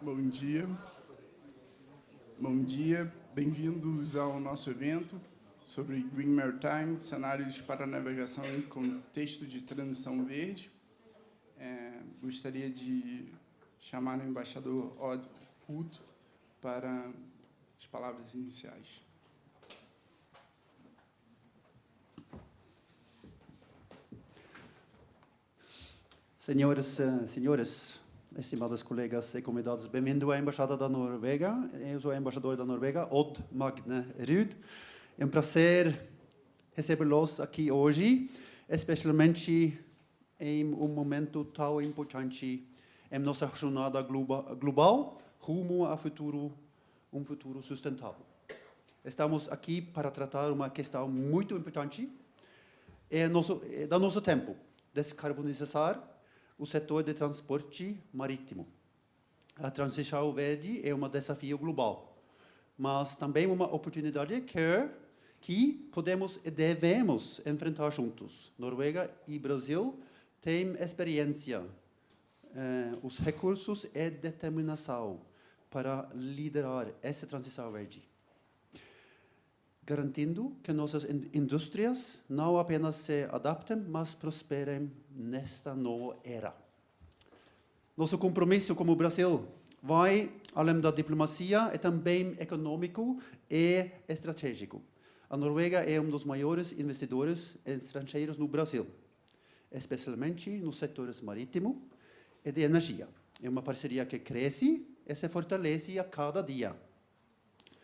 Bom dia. Bom dia. Bem-vindos ao nosso evento sobre Green Maritime, cenários para navegação em contexto de transição verde. Gostaria de chamar o embaixador Odd Hood para as palavras iniciais. Senhoras e senhores, estimados colegas e convidados, bem-vindo à Embaixada da Noruega. Eu sou o embaixador da Noruega, Odd Magne Ruud. É um prazer recebê-los aqui hoje, especialmente em um momento tão importante em nossa jornada global rumo a um futuro sustentável. Estamos aqui para tratar uma questão muito importante do nosso tempo, descarbonizar o setor de transporte marítimo. A transição verde é um desafio global, mas também uma oportunidade que podemos e devemos enfrentar juntos. Noruega e Brasil têm experiência, os recursos e determinação para liderar essa transição verde, garantindo que nossas indústrias não apenas se adaptem, mas prosperem nesta nova era. Nosso compromisso como Brasil vai além da diplomacia, é também econômico e estratégico. A Noruega é um dos maiores investidores estrangeiros no Brasil, especialmente nos setores marítimo e de energia. É uma parceria que cresce e se fortalece a cada dia.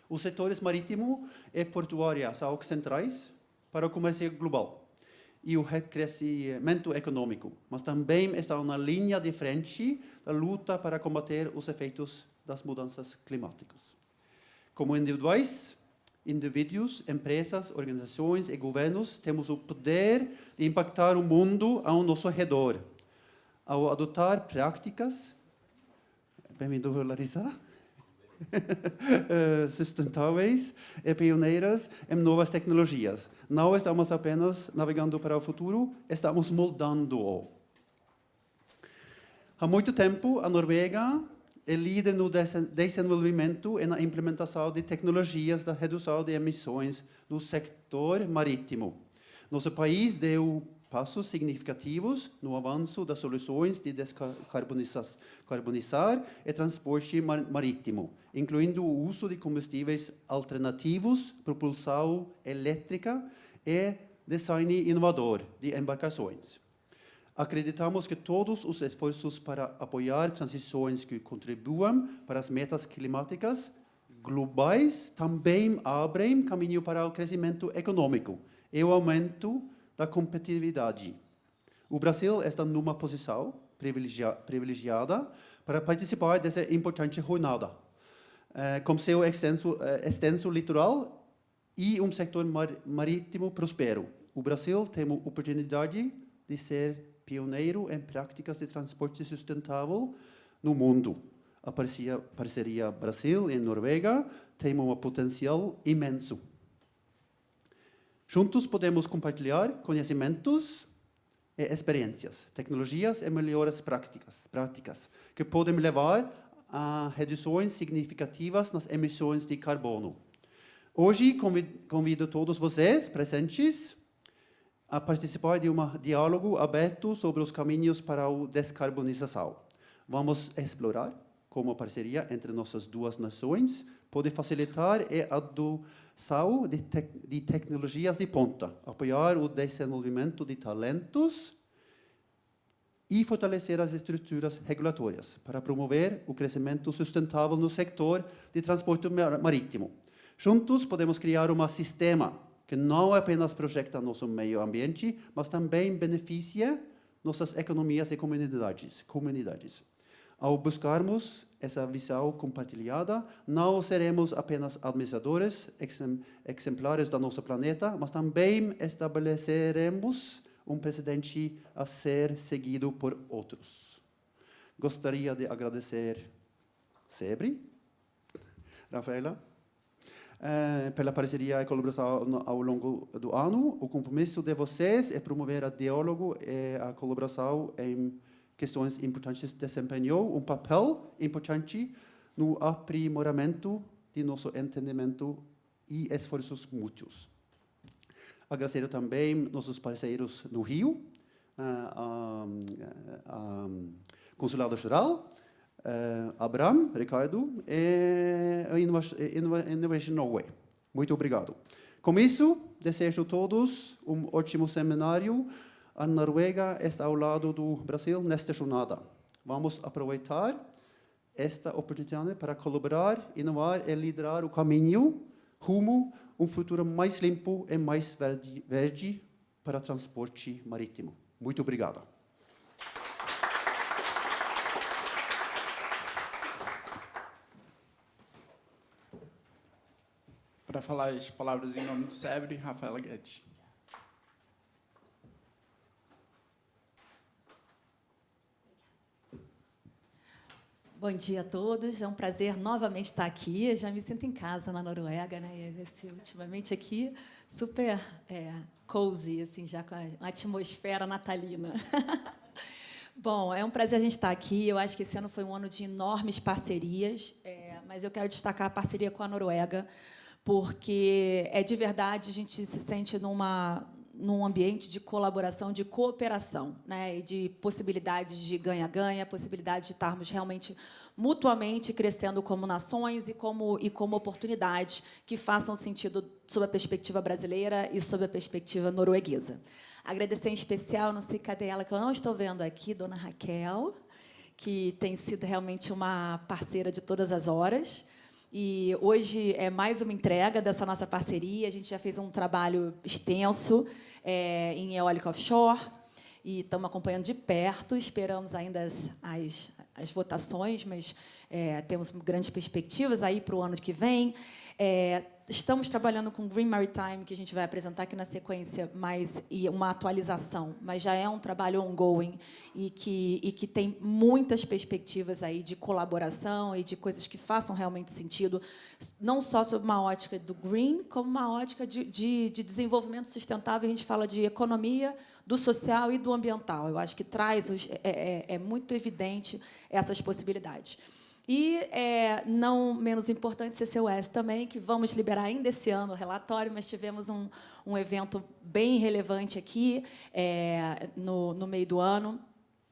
Os setores marítimo e portuária são centrais para o comércio global e o crescimento econômico, mas também estão na linha de frente da luta para combater os efeitos das mudanças climáticas. Como indivíduos, empresas, organizações e governos, temos o poder de impactar o mundo ao nosso redor, ao adotar práticas, bem-vindo, Larissa, sustentáveis e pioneiras em novas tecnologias. Não estamos apenas navegando para o futuro, estamos moldando-o. Há muito tempo, a Noruega é líder no desenvolvimento e na implementação de tecnologias da redução de emissões no setor marítimo. Nosso país deu passos significativos no avanço das soluções de descarbonizar e transporte marítimo, incluindo o uso de combustíveis alternativos, propulsão elétrica e design inovador de embarcações. Acreditamos que todos os esforços para apoiar transições que contribuam para as metas climáticas globais também abrem caminho para o crescimento econômico e o aumento da competitividade. O Brasil está numa posição privilegiada para participar dessa importante jornada. Com seu extenso litoral e um setor marítimo próspero, o Brasil tem a oportunidade de ser pioneiro em práticas de transporte sustentável no mundo. A parceria Brasil e Noruega tem um potencial imenso. Juntos podemos compartilhar conhecimentos e experiências, tecnologias e melhores práticas que podem levar a reduções significativas nas emissões de carbono. Hoje, convido todos vocês presentes a participar de um diálogo aberto sobre os caminhos para a descarbonização. Vamos explorar como a parceria entre nossas duas nações pode facilitar a adoção de tecnologias de ponta, apoiar o desenvolvimento de talentos e fortalecer as estruturas regulatórias para promover o crescimento sustentável no setor de transporte marítimo. Juntos podemos criar um sistema que não apenas projeta nosso meio ambiente, mas também beneficia nossas economias e comunidades. Ao buscarmos essa visão compartilhada, não seremos apenas administradores exemplares do nosso planeta, mas também estabeleceremos um precedente a ser seguido por outros. Gostaria de agradecer Sebri, Rafaela, pela parceria e colaboração ao longo do ano. O compromisso de vocês é promover o diálogo e a colaboração em questões importantes, desempenhou papel importante no aprimoramento de nosso entendimento e esforços mútuos. Agradecer também nossos parceiros no Rio, Consulado Geral, Abraham, Ricardo e Innovation Norway. Muito obrigado. Com isso, desejo a todos ótimo seminário. A Noruega está ao lado do Brasil nesta jornada. Vamos aproveitar esta oportunidade para colaborar, inovar e liderar o caminho rumo a futuro mais limpo e mais verde para transporte marítimo. Muito obrigado. Para falar as palavras em nome do SEBRE, Rafaela Guedes. Bom dia a todos, é um prazer novamente estar aqui. Eu já me sinto em casa na Noruega, né? Ultimamente aqui super cozy, assim, já com a atmosfera natalina. Bom, é um prazer a gente estar aqui. Eu acho que esse ano foi um ano de enormes parcerias, mas eu quero destacar a parceria com a Noruega, porque de verdade a gente se sente num ambiente de colaboração, de cooperação, né, e de possibilidades de ganha-ganha, possibilidades de estarmos realmente mutuamente crescendo como nações e como oportunidades que façam sentido sob a perspectiva brasileira e sob a perspectiva norueguesa. Agradecer em especial, não sei cadê ela, que eu não estou vendo aqui, dona Raquel, que tem sido realmente uma parceira de todas as horas. E hoje é mais uma entrega dessa nossa parceria. A gente já fez um trabalho extenso em eólica offshore e estamos acompanhando de perto. Esperamos ainda as votações, mas temos grandes perspectivas aí para o ano que vem. Estamos trabalhando com Green Maritime, que a gente vai apresentar aqui na sequência, e uma atualização, mas já é um trabalho ongoing e que tem muitas perspectivas aí de colaboração e de coisas que façam realmente sentido, não só sob uma ótica do green, como uma ótica de desenvolvimento sustentável. A gente fala de economia, do social e do ambiental. Eu acho que traz muito evidente essas possibilidades. E, não menos importante, CCUS também, que vamos liberar ainda esse ano o relatório, mas tivemos um evento bem relevante aqui no meio do ano,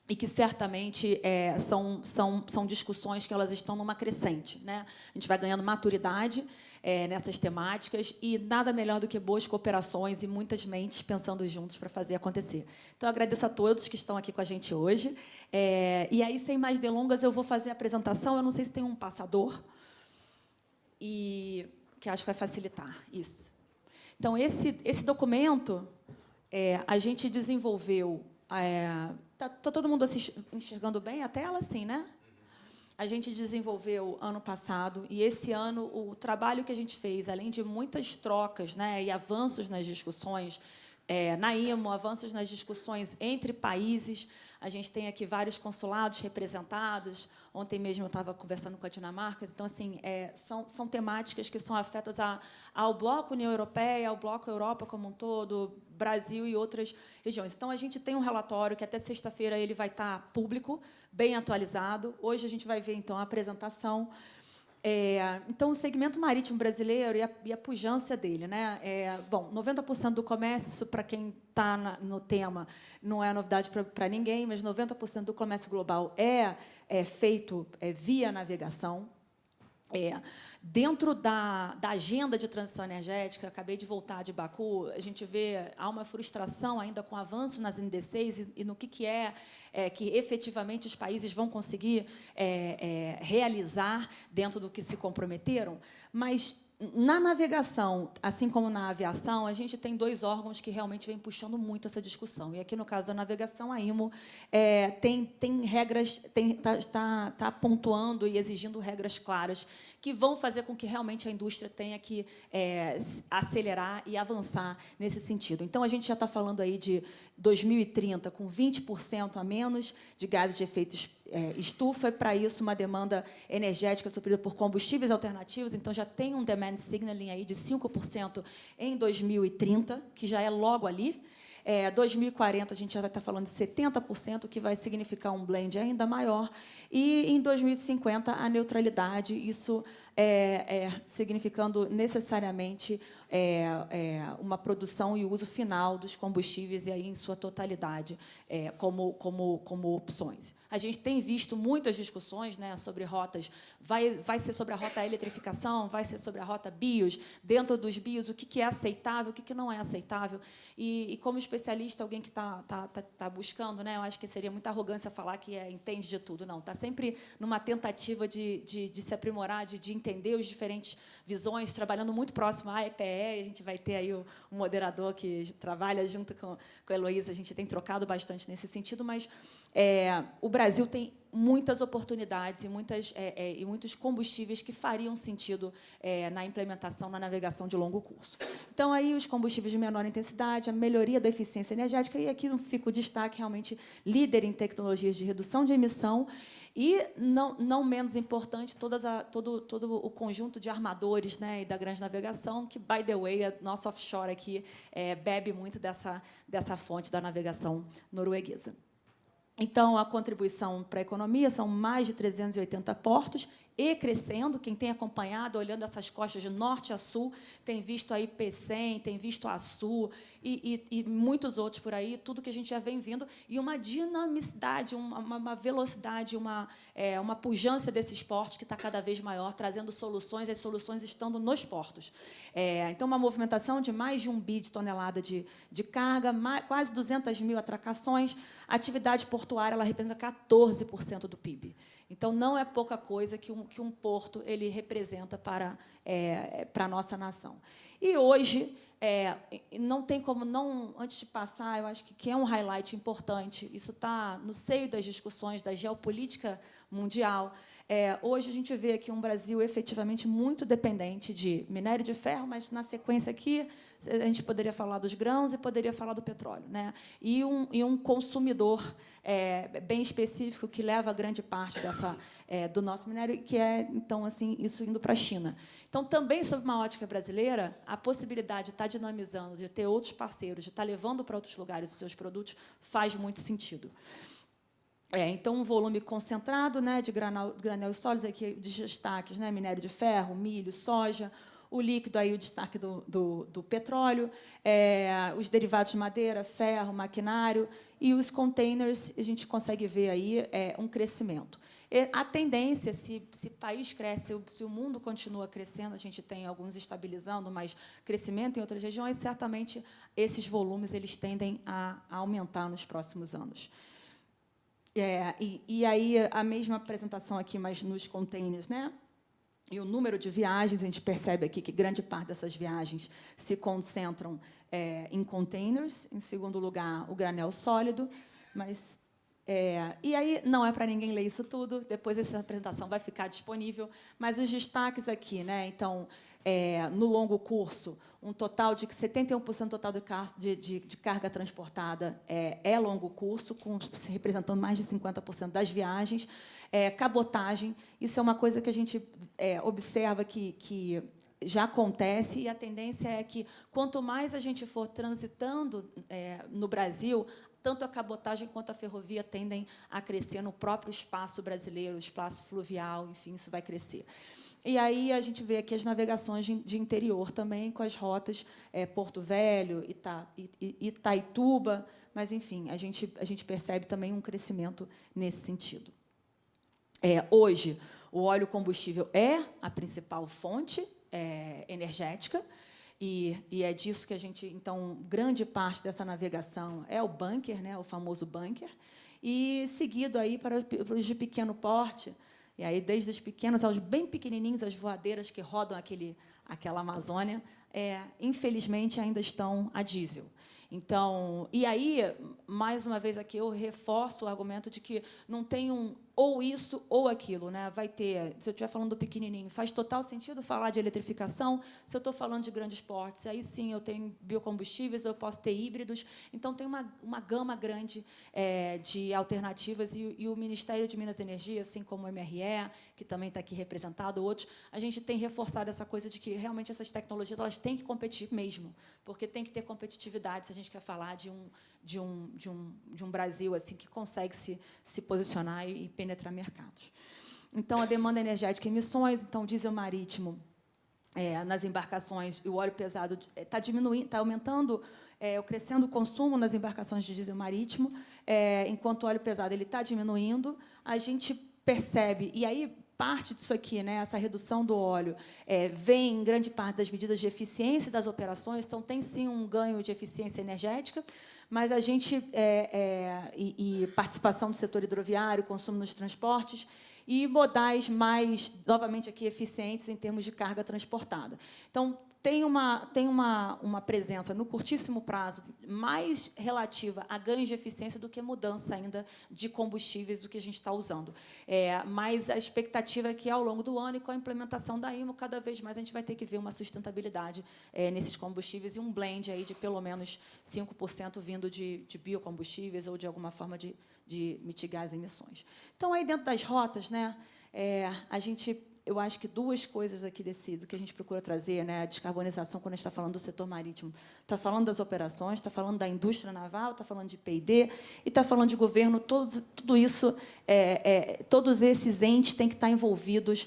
e que certamente são discussões que elas estão numa crescente, né? A gente vai ganhando maturidade nessas temáticas, e nada melhor do que boas cooperações e muitas mentes pensando juntos para fazer acontecer. Então, eu agradeço a todos que estão aqui com a gente hoje. E aí, sem mais delongas, eu vou fazer a apresentação. Eu não sei se tem um passador, que acho que vai facilitar isso. Então, esse documento a gente desenvolveu... Está todo mundo enxergando bem a tela, sim, né? A gente desenvolveu ano passado, e esse ano o trabalho que a gente fez, além de muitas trocas, né, e avanços nas discussões, na IMO, avanços nas discussões entre países. A gente tem aqui vários consulados representados. Ontem mesmo eu estava conversando com a Dinamarca. Então, assim, são temáticas que são afetas ao bloco União Europeia, ao bloco Europa como um todo, Brasil e outras regiões. Então, a gente tem um relatório que até sexta-feira ele vai estar público, bem atualizado. Hoje a gente vai ver, então, a apresentação. Então, o segmento marítimo brasileiro e a pujança dele, né? Bom, 90% do comércio, isso, para quem está no tema, não é novidade para ninguém, mas 90% do comércio global é feito via navegação. Dentro da agenda de transição energética, acabei de voltar de Baku, a gente vê há uma frustração ainda com avanços nas NDCs e no que que efetivamente os países vão conseguir realizar dentro do que se comprometeram. Mas, na navegação, assim como na aviação, a gente tem dois órgãos que realmente vêm puxando muito essa discussão. E, aqui, no caso da navegação, a IMO tem regras, está pontuando e exigindo regras claras que vão fazer com que realmente a indústria tenha que acelerar e avançar nesse sentido. Então, a gente já está falando aí de 2030 com 20% a menos de gases de efeito estufa, e, para isso, uma demanda energética suprida por combustíveis alternativos. Então, já tem um demand signaling aí de 5% em 2030, que já é logo ali. 2040, a gente já vai estar falando de 70%, que vai significar um blend ainda maior. E, em 2050, a neutralidade, isso significando necessariamente uma produção e uso final dos combustíveis, e aí em sua totalidade, como opções. A gente tem visto muitas discussões, né, sobre rotas, vai ser sobre a rota eletrificação, vai ser sobre a rota bios, dentro dos bios, o que é aceitável, o que não é aceitável. E como especialista, alguém que está buscando, né, eu acho que seria muita arrogância falar que entende de tudo. Não, está sempre numa tentativa de se aprimorar, de entender as diferentes visões, trabalhando muito próximo à EPE. A gente vai ter aí um moderador que trabalha junto com a Heloísa. A gente tem trocado bastante nesse sentido, mas o Brasil tem muitas oportunidades e muitos combustíveis que fariam sentido na implementação, na navegação de longo curso. Então, aí os combustíveis de menor intensidade, a melhoria da eficiência energética, e aqui fica o destaque, realmente, líder em tecnologias de redução de emissão, e, não menos importante, todo o conjunto de armadores, né, e da grande navegação, que, by the way, a nossa offshore aqui bebe muito dessa fonte da navegação norueguesa. Então, a contribuição para a economia são mais de 380 portos, e crescendo. Quem tem acompanhado, olhando essas costas de norte a sul, tem visto aí Pecém, tem visto a Sul e muitos outros por aí, tudo que a gente já vem vindo, e uma dinamicidade, uma velocidade, uma pujança desses portos que está cada vez maior, trazendo soluções, as soluções estando nos portos. Então, uma movimentação de mais de 1 bi de tonelada de carga, quase 200 mil atracações. A atividade portuária, ela representa 14% do PIB. Então, não é pouca coisa que um porto ele representa para a nossa nação. E, hoje, não tem como não, antes de passar, eu acho que é um highlight importante, isso está no seio das discussões da geopolítica mundial. Hoje, a gente vê aqui um Brasil efetivamente muito dependente de minério de ferro, mas, na sequência aqui, a gente poderia falar dos grãos e poderia falar do petróleo, né? E um consumidor bem específico que leva grande parte do nosso minério, que então, assim, isso indo para a China. Então, também, sob uma ótica brasileira, a possibilidade de estar dinamizando, de ter outros parceiros, de estar levando para outros lugares os seus produtos, faz muito sentido. Então, um volume concentrado, né, de granéis sólidos, aqui, de destaques, né, minério de ferro, milho, soja, o líquido, aí, o destaque do petróleo, os derivados de madeira, ferro, maquinário, e os containers, a gente consegue ver aí um crescimento. A tendência, se o país cresce, se o mundo continua crescendo, a gente tem alguns estabilizando, mas crescimento em outras regiões, certamente esses volumes eles tendem a aumentar nos próximos anos. E aí, a mesma apresentação aqui, mas nos containers, né? E o número de viagens, a gente percebe aqui que grande parte dessas viagens se concentram em containers. Em segundo lugar, o granel sólido. Mas, e aí, não é para ninguém ler isso tudo, depois essa apresentação vai ficar disponível, mas os destaques aqui, né? Então, no longo curso, um total de 71% total de carga transportada é longo curso, representando mais de 50% das viagens. Cabotagem, isso é uma coisa que a gente observa que já acontece, e a tendência é que, quanto mais a gente for transitando no Brasil, tanto a cabotagem quanto a ferrovia tendem a crescer no próprio espaço brasileiro, espaço fluvial, enfim, isso vai crescer. E aí a gente vê aqui as navegações de interior também, com as rotas Porto Velho, Itaituba, mas, enfim, a gente percebe também um crescimento nesse sentido. Hoje, o óleo combustível é a principal fonte energética, e é disso que a gente, então, grande parte dessa navegação é o bunker, né, o famoso bunker, e seguido aí para os de pequeno porte, e aí desde os pequenos aos bem pequenininhos, as voadeiras que rodam aquela Amazônia, infelizmente ainda estão a diesel. Então, e aí, mais uma vez aqui, eu reforço o argumento de que não tem ou isso ou aquilo, né? Vai ter, se eu estiver falando do pequenininho, faz total sentido falar de eletrificação. Se eu estou falando de grandes portes, aí sim eu tenho biocombustíveis, eu posso ter híbridos. Então, tem uma gama grande de alternativas, e o Ministério de Minas e Energia, assim como o MRE, que também está aqui representado, outros, a gente tem reforçado essa coisa de que, realmente, essas tecnologias elas têm que competir mesmo, porque tem que ter competitividade. Se a gente gente quer falar de um Brasil assim que consegue se posicionar e penetrar mercados. Então, a demanda energética e emissões, então, diesel marítimo nas embarcações e o óleo pesado está diminuindo, está aumentando, crescendo o consumo nas embarcações de diesel marítimo, enquanto o óleo pesado ele está diminuindo. A gente percebe, e aí parte disso aqui, né, essa redução do óleo, vem em grande parte das medidas de eficiência das operações, então tem sim um ganho de eficiência energética, mas a gente e participação do setor hidroviário, consumo nos transportes e modais mais, novamente aqui, eficientes em termos de carga transportada. Então, tem uma presença, no curtíssimo prazo, mais relativa a ganhos de eficiência do que mudança ainda de combustíveis do que a gente está usando. Mas a expectativa é que, ao longo do ano, e com a implementação da IMO, cada vez mais a gente vai ter que ver uma sustentabilidade nesses combustíveis e um blend aí de, pelo menos, 5% vindo de biocombustíveis ou de alguma forma de mitigar as emissões. Então, aí dentro das rotas, né, eu acho que duas coisas aqui do que a gente procura trazer, né, a descarbonização, quando a gente está falando do setor marítimo, está falando das operações, está falando da indústria naval, está falando de P&D e está falando de governo. Tudo isso, todos esses entes têm que estar envolvidos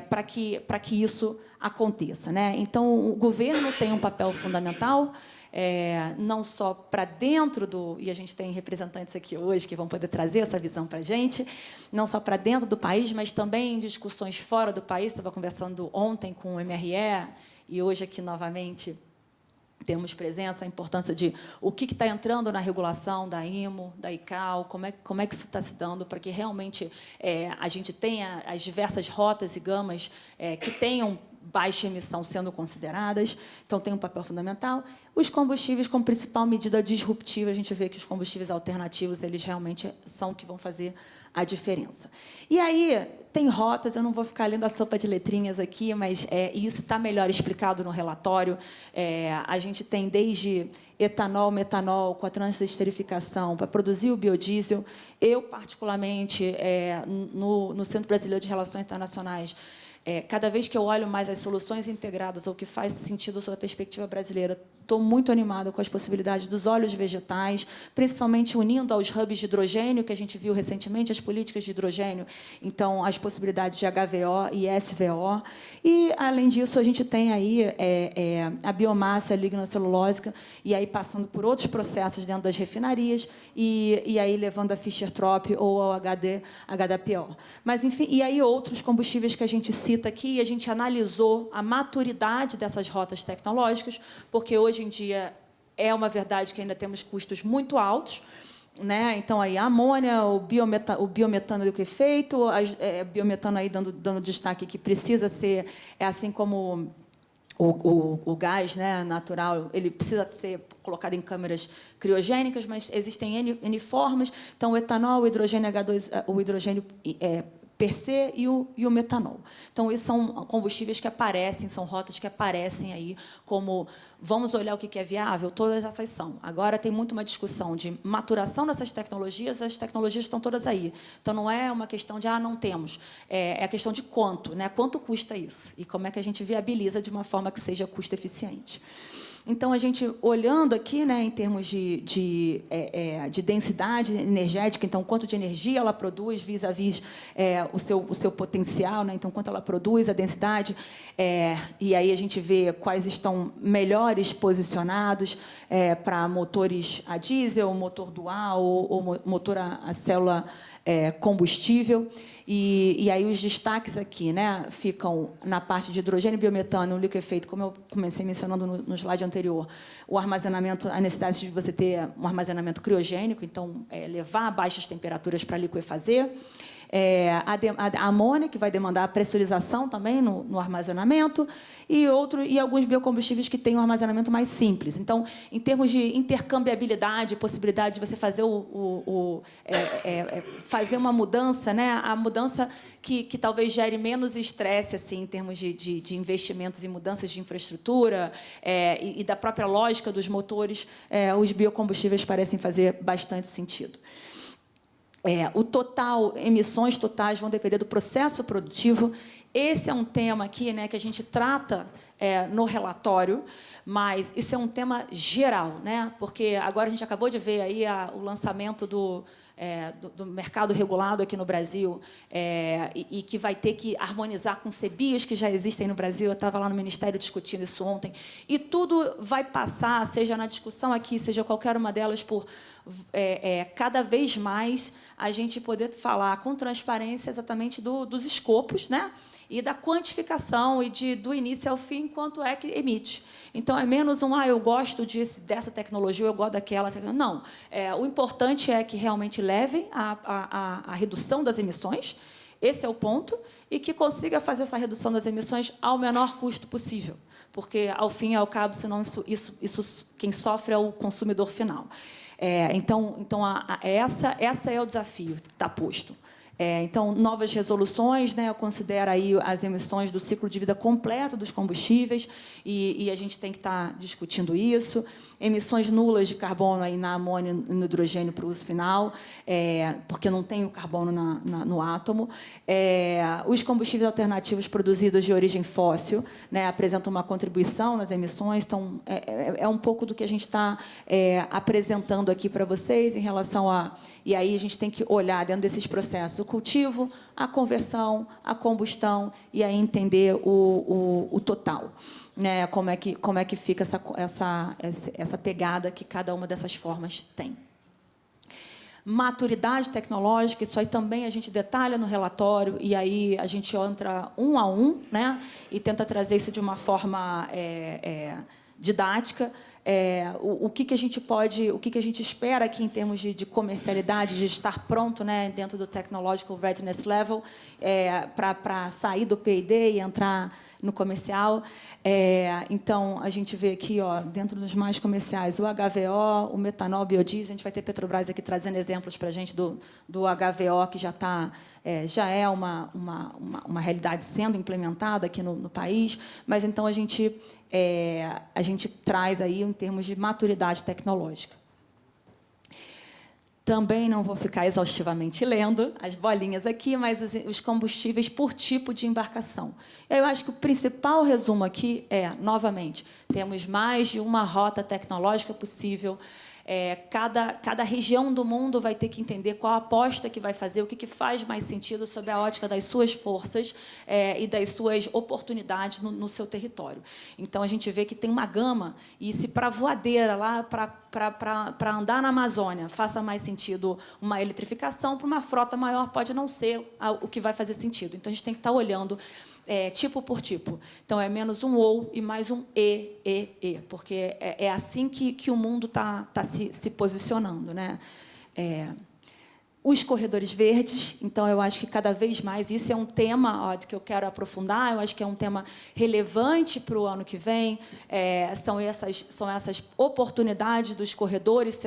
para que isso aconteça, né? Então, o governo tem um papel fundamental. Não só para dentro e a gente tem representantes aqui hoje que vão poder trazer essa visão para a gente, não só para dentro do país, mas também em discussões fora do país. Estava conversando ontem com o MRE e hoje aqui novamente temos presença, a importância de o que está entrando na regulação da IMO, da ICAO, como é que isso está se dando para que realmente a gente tenha as diversas rotas e gamas que tenham baixa emissão sendo consideradas. Então, tem um papel fundamental. Os combustíveis, como principal medida disruptiva, a gente vê que os combustíveis alternativos eles realmente são que vão fazer a diferença. E aí, tem rotas, eu não vou ficar lendo a sopa de letrinhas aqui, mas isso está melhor explicado no relatório. A gente tem desde etanol, metanol, com a transesterificação, para produzir o biodiesel. Eu, particularmente, no Centro Brasileiro de Relações Internacionais, cada vez que eu olho mais as soluções integradas, ou que faz sentido sob a perspectiva brasileira, estou muito animada com as possibilidades dos óleos vegetais, principalmente unindo aos hubs de hidrogênio, que a gente viu recentemente, as políticas de hidrogênio, então, as possibilidades de HVO e SVO. E, além disso, a gente tem aí a biomassa lignocelulósica, e aí passando por outros processos dentro das refinarias, e aí levando a Fischer-Tropsch ou ao HDPO. Mas, enfim, e aí outros combustíveis que a gente cita aqui, a gente analisou a maturidade dessas rotas tecnológicas, porque hoje em dia é uma verdade que ainda temos custos muito altos, né? Então, aí, a amônia, o biometano liquefeito, biometano aí dando destaque que precisa ser, assim como o gás, né, natural, ele precisa ser colocado em câmeras criogênicas, mas existem N formas. Então, o etanol, o hidrogênio H2, o hidrogênio per se e o metanol. Então, esses são combustíveis que aparecem, são rotas que aparecem aí como vamos olhar o que é viável, todas essas são. Agora, tem muito uma discussão de maturação dessas tecnologias, as tecnologias estão todas aí. Então, não é uma questão de, não temos, é a questão de quanto, né? Quanto custa isso? E como é que a gente viabiliza de uma forma que seja custo-eficiente. Então, a gente, olhando aqui, né, em termos de densidade energética, então, quanto de energia ela produz vis-à-vis o seu potencial, né, então, quanto ela produz, a densidade, e aí a gente vê quais estão melhores posicionados para motores a diesel, motor dual ou motor a célula combustível. E aí os destaques aqui, né, ficam na parte de hidrogênio, biometano, liquefeito, como eu comecei mencionando no slide anterior, o armazenamento, a necessidade de você ter um armazenamento criogênico, então levar a baixas temperaturas para liquefazer. A amônia, que vai demandar a pressurização também no armazenamento, e alguns biocombustíveis que têm um armazenamento mais simples. Então, em termos de intercambiabilidade, possibilidade de você fazer fazer uma mudança, né, a mudança que talvez gere menos estresse assim, em termos de investimentos e mudanças de infraestrutura e da própria lógica dos motores, os biocombustíveis parecem fazer bastante sentido. o total, emissões totais vão depender do processo produtivo. Esse é um tema aqui, né, que a gente trata no relatório, mas isso é um tema geral, né, porque agora a gente acabou de ver aí o lançamento do mercado regulado aqui no Brasil, e que vai ter que harmonizar com CBIAs que já existem no Brasil. Eu estava lá no Ministério discutindo isso ontem. E tudo vai passar, seja na discussão aqui, seja qualquer uma delas, por cada vez mais a gente poder falar com transparência exatamente dos escopos, né? E da quantificação e do início ao fim, quanto é que emite. Então, é menos eu gosto dessa tecnologia, eu gosto daquela tecnologia. Não. O importante é que realmente levem à redução das emissões, esse é o ponto, e que consiga fazer essa redução das emissões ao menor custo possível, porque, ao fim e ao cabo, senão quem sofre é o consumidor final. Então, essa é o desafio que está posto. Então, novas resoluções, né, eu considero aí as emissões do ciclo de vida completo dos combustíveis, e a gente tem que estar discutindo isso. Emissões nulas de carbono aí na amônia e no hidrogênio para o uso final, porque não tem o carbono no átomo. Os combustíveis alternativos produzidos de origem fóssil, né, apresentam uma contribuição nas emissões. Então, é um pouco do que a gente está apresentando aqui para vocês em relação a... E aí a gente tem que olhar dentro desses processos o cultivo, a conversão, a combustão, e aí entender o total, né? Como é que fica essa pegada que cada uma dessas formas tem. Maturidade tecnológica, isso aí também a gente detalha no relatório, e aí a gente entra um a um, né? E tenta trazer isso de uma forma didática. O que a gente pode, o que a gente espera aqui em termos de comercialidade, de estar pronto, né, dentro do Technological Readiness Level, para sair do P&D e entrar no comercial. Então, a gente vê aqui, dentro dos mais comerciais, o HVO, o metanol, biodiesel. A gente vai ter Petrobras aqui trazendo exemplos para a gente do HVO, que já é uma realidade sendo implementada aqui no país, mas então a gente traz aí em termos de maturidade tecnológica. Também não vou ficar exaustivamente lendo as bolinhas aqui, mas os combustíveis por tipo de embarcação. Eu acho que o principal resumo aqui novamente, temos mais de uma rota tecnológica possível. Cada região do mundo vai ter que entender qual a aposta que vai fazer, o que faz mais sentido sob a ótica das suas forças e das suas oportunidades no seu território. Então, a gente vê que tem uma gama, e se para voadeira, lá para andar na Amazônia, faça mais sentido uma eletrificação, para uma frota maior pode não ser o que vai fazer sentido. Então, a gente tem que estar olhando tipo por tipo. Então, é menos um ou e mais um e, porque é assim que o mundo está se posicionando, né? Os corredores verdes, então, eu acho que cada vez mais, isso é um tema que eu quero aprofundar, eu acho que é um tema relevante para o ano que vem, são essas oportunidades dos corredores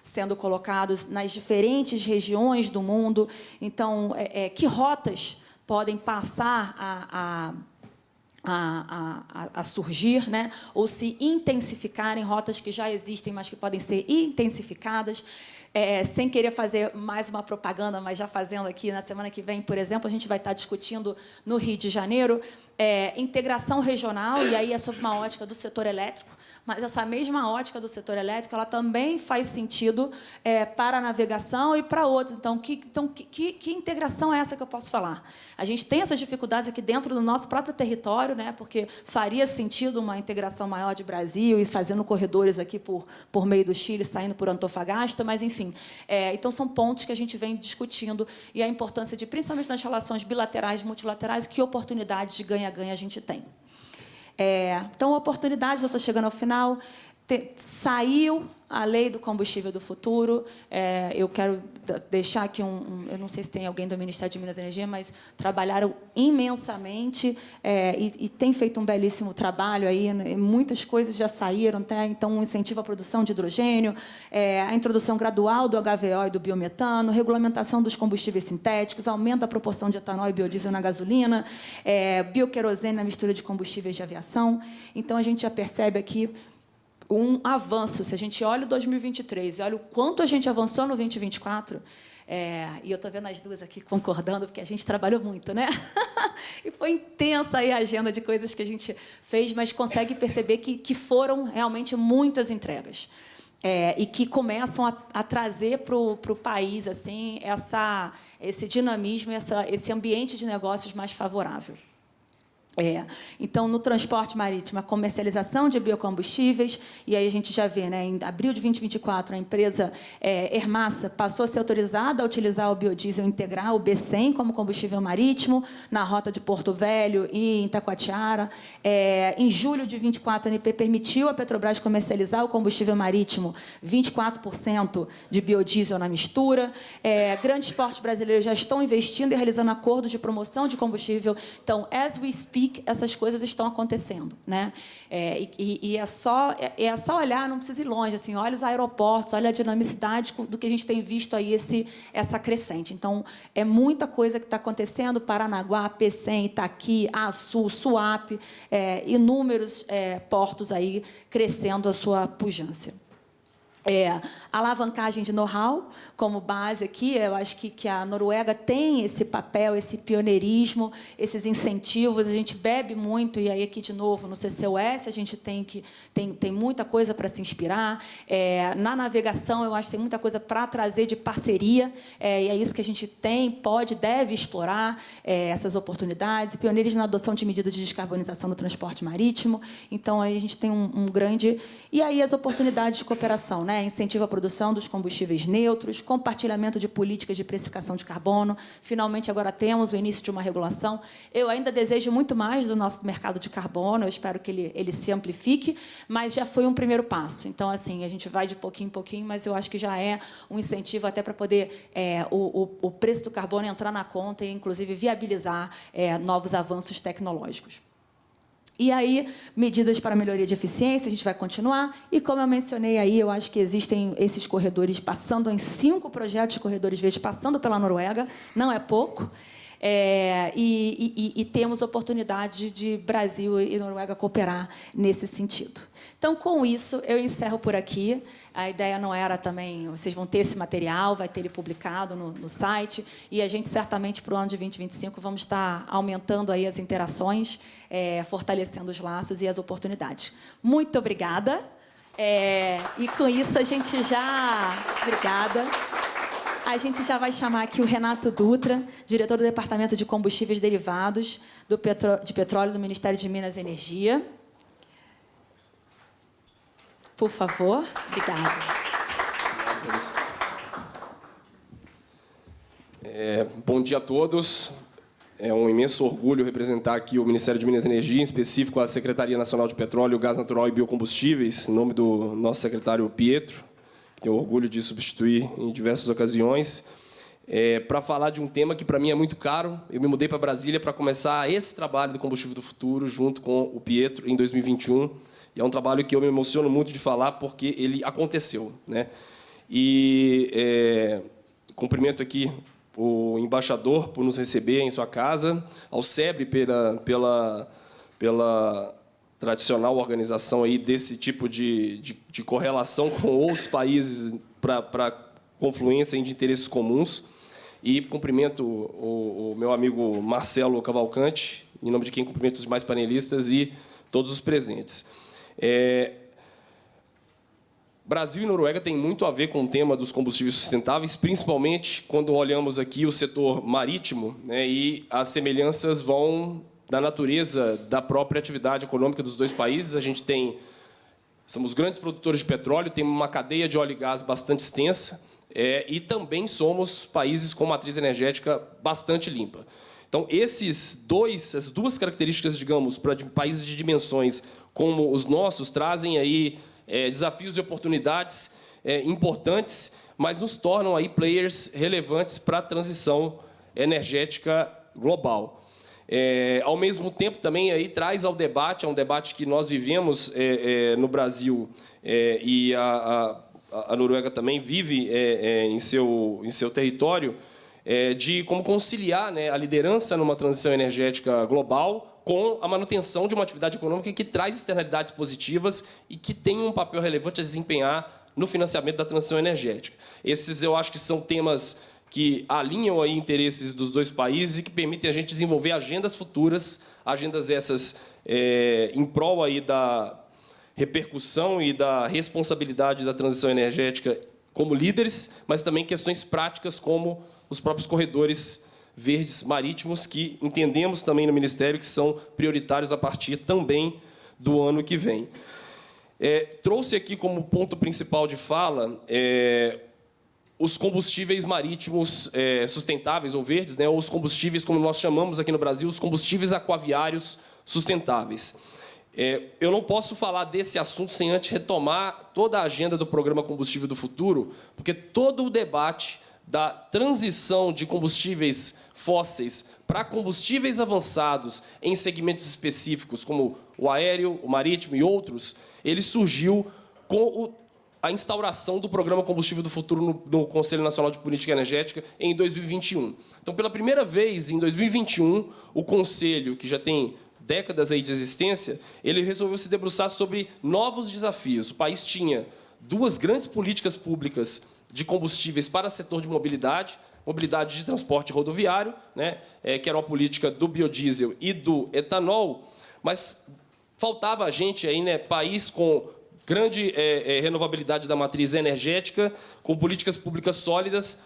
sendo colocados nas diferentes regiões do mundo. Então, que rotas podem passar a surgir, né? Ou se intensificar em rotas que já existem, mas que podem ser intensificadas. Sem querer fazer mais uma propaganda, mas já fazendo aqui, na semana que vem, por exemplo, a gente vai estar discutindo no Rio de Janeiro integração regional, e aí é sob uma ótica do setor elétrico, mas essa mesma ótica do setor elétrico ela também faz sentido para a navegação e para outros. Então, que integração é essa que eu posso falar? A gente tem essas dificuldades aqui dentro do nosso próprio território, né, porque faria sentido uma integração maior de Brasil e fazendo corredores aqui por meio do Chile, saindo por Antofagasta, mas, enfim. Então, são pontos que a gente vem discutindo, e a importância de, principalmente nas relações bilaterais, multilaterais, que oportunidades de ganha-ganha a gente tem. Então, oportunidades, eu estou chegando ao final. Saiu a lei do combustível do futuro. Eu quero deixar aqui eu não sei se tem alguém do Ministério de Minas e Energia, mas trabalharam imensamente e tem feito um belíssimo trabalho aí. Muitas coisas já saíram, então um incentivo à produção de hidrogênio, a introdução gradual do HVO e do biometano, regulamentação dos combustíveis sintéticos, aumento da proporção de etanol e biodiesel na gasolina, bioquerosene na mistura de combustíveis de aviação. Então, a gente já percebe aqui um avanço. Se a gente olha o 2023 e olha o quanto a gente avançou no 2024, E eu estou vendo as duas aqui concordando, porque a gente trabalhou muito, né? E foi intensa aí a agenda de coisas que a gente fez, mas consegue perceber que foram realmente muitas entregas. E que começam a trazer para o país assim, esse dinamismo, esse ambiente de negócios mais favorável. Então, no transporte marítimo, a comercialização de biocombustíveis, e aí a gente já vê, né, em abril de 2024, a empresa Ermassa passou a ser autorizada a utilizar o biodiesel integral, o B100, como combustível marítimo, na rota de Porto Velho e em Taquatiara. Em julho de 2024, a ANP permitiu à Petrobras comercializar o combustível marítimo, 24% de biodiesel na mistura. Grandes portos brasileiros já estão investindo e realizando acordos de promoção de combustível. Então, as we speak, essas coisas estão acontecendo, né? É só olhar, não precisa ir longe, assim, olha os aeroportos, olha a dinamicidade do que a gente tem visto aí, essa crescente. Então, é muita coisa que está acontecendo, Paranaguá, Pecém, Itaqui, Açu, Suape, inúmeros portos aí crescendo a sua pujança. Alavancagem de know-how como base aqui, eu acho que a Noruega tem esse papel, esse pioneirismo, esses incentivos, a gente bebe muito, e aí aqui, de novo, no CCUS, a gente tem muita coisa para se inspirar. Na navegação, eu acho que tem muita coisa para trazer de parceria, e é isso que a gente tem, deve explorar essas oportunidades, pioneirismo na adoção de medidas de descarbonização no transporte marítimo. Então, aí a gente tem um grande... E aí as oportunidades de cooperação, né? Incentivo à produção dos combustíveis neutros, compartilhamento de políticas de precificação de carbono. Finalmente, agora temos o início de uma regulação. Eu ainda desejo muito mais do nosso mercado de carbono, eu espero que ele se amplifique, mas já foi um primeiro passo. Então, assim, a gente vai de pouquinho em pouquinho, mas eu acho que já é um incentivo até para poder o preço do carbono entrar na conta e, inclusive, viabilizar novos avanços tecnológicos. E aí, medidas para melhoria de eficiência, a gente vai continuar. E, como eu mencionei aí, eu acho que existem esses corredores passando em 5 projetos de corredores verdes passando pela Noruega, não é pouco. E temos oportunidade de Brasil e Noruega cooperar nesse sentido. Então, com isso, eu encerro por aqui. A ideia não era também... Vocês vão ter esse material, vai ter ele publicado no site, e a gente, certamente, para o ano de 2025, vamos estar aumentando aí as interações, fortalecendo os laços e as oportunidades. Muito obrigada. E, com isso, a gente já... Obrigada. A gente já vai chamar aqui o Renato Dutra, diretor do Departamento de Combustíveis Derivados de Petróleo do Ministério de Minas e Energia. Por favor. Obrigada. Bom dia a todos. É um imenso orgulho representar aqui o Ministério de Minas e Energia, em específico a Secretaria Nacional de Petróleo, Gás Natural e Biocombustíveis, em nome do nosso secretário Pietro, que tenho orgulho de substituir em diversas ocasiões, para falar de um tema que, para mim, é muito caro. Eu me mudei para Brasília para começar esse trabalho do Combustível do Futuro, junto com o Pietro, em 2021. E é um trabalho que eu me emociono muito de falar, porque ele aconteceu, né? E cumprimento aqui o embaixador por nos receber em sua casa, ao SEBRE pela tradicional organização aí desse tipo de correlação com outros países para confluência de interesses comuns. E cumprimento o meu amigo Marcelo Cavalcante, em nome de quem cumprimento os demais panelistas e todos os presentes. Brasil e Noruega têm muito a ver com o tema dos combustíveis sustentáveis, principalmente quando olhamos aqui o setor marítimo, né, e as semelhanças vão da natureza da própria atividade econômica dos dois países. A gente somos grandes produtores de petróleo, temos uma cadeia de óleo e gás bastante extensa, e também somos países com matriz energética bastante limpa. Então, essas duas características, digamos, para países de dimensões como os nossos, trazem aí desafios e oportunidades importantes, mas nos tornam aí players relevantes para a transição energética global. Ao mesmo tempo, também aí traz ao debate, é um debate que nós vivemos no Brasil, e a Noruega também vive em seu território, de como conciliar, né, a liderança numa transição energética global com a manutenção de uma atividade econômica que traz externalidades positivas e que tem um papel relevante a desempenhar no financiamento da transição energética. Esses, eu acho que são temas que alinham aí interesses dos dois países e que permitem a gente desenvolver agendas futuras, agendas essas em prol aí da repercussão e da responsabilidade da transição energética como líderes, mas também questões práticas como os próprios corredores verdes marítimos, que entendemos também no Ministério que são prioritários a partir também do ano que vem. Trouxe aqui como ponto principal de fala os combustíveis marítimos sustentáveis ou verdes, né, ou os combustíveis, como nós chamamos aqui no Brasil, os combustíveis aquaviários sustentáveis. Eu não posso falar desse assunto sem antes retomar toda a agenda do Programa Combustível do Futuro, porque todo o debate da transição de combustíveis fósseis para combustíveis avançados em segmentos específicos, como o aéreo, o marítimo e outros, ele surgiu com a instauração do Programa Combustível do Futuro no Conselho Nacional de Política Energética em 2021. Então, pela primeira vez, em 2021, o Conselho, que já tem décadas aí de existência, ele resolveu se debruçar sobre novos desafios. O país tinha duas grandes políticas públicas de combustíveis para o setor de mobilidade de transporte rodoviário, né, que era uma política do biodiesel e do etanol, mas faltava a gente aí, né, país com grande renovabilidade da matriz energética, com políticas públicas sólidas,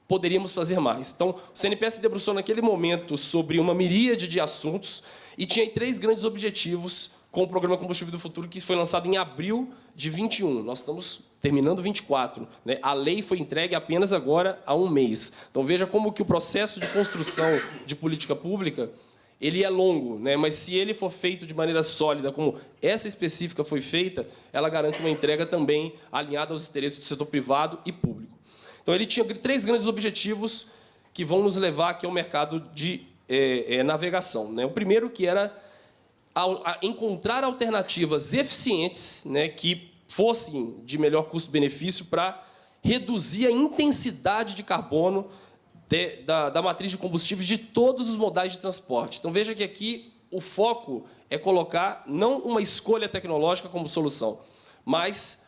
poderíamos fazer mais. Então, o CNPE se debruçou naquele momento sobre uma miríade de assuntos e tinha aí 3 grandes objetivos com o Programa Combustível do Futuro, que foi lançado em abril de 21. Nós estamos terminando 24. Né? A lei foi entregue apenas agora há um mês. Então, veja como que o processo de construção de política pública ele é longo, né? Mas se ele for feito de maneira sólida, como essa específica foi feita, ela garante uma entrega também alinhada aos interesses do setor privado e público. Então, ele tinha 3 grandes objetivos que vão nos levar aqui ao mercado de navegação. Né? O primeiro, que era encontrar alternativas eficientes, né, que fossem de melhor custo-benefício para reduzir a intensidade de carbono da matriz de combustíveis de todos os modais de transporte. Então, veja que aqui o foco é colocar não uma escolha tecnológica como solução, mas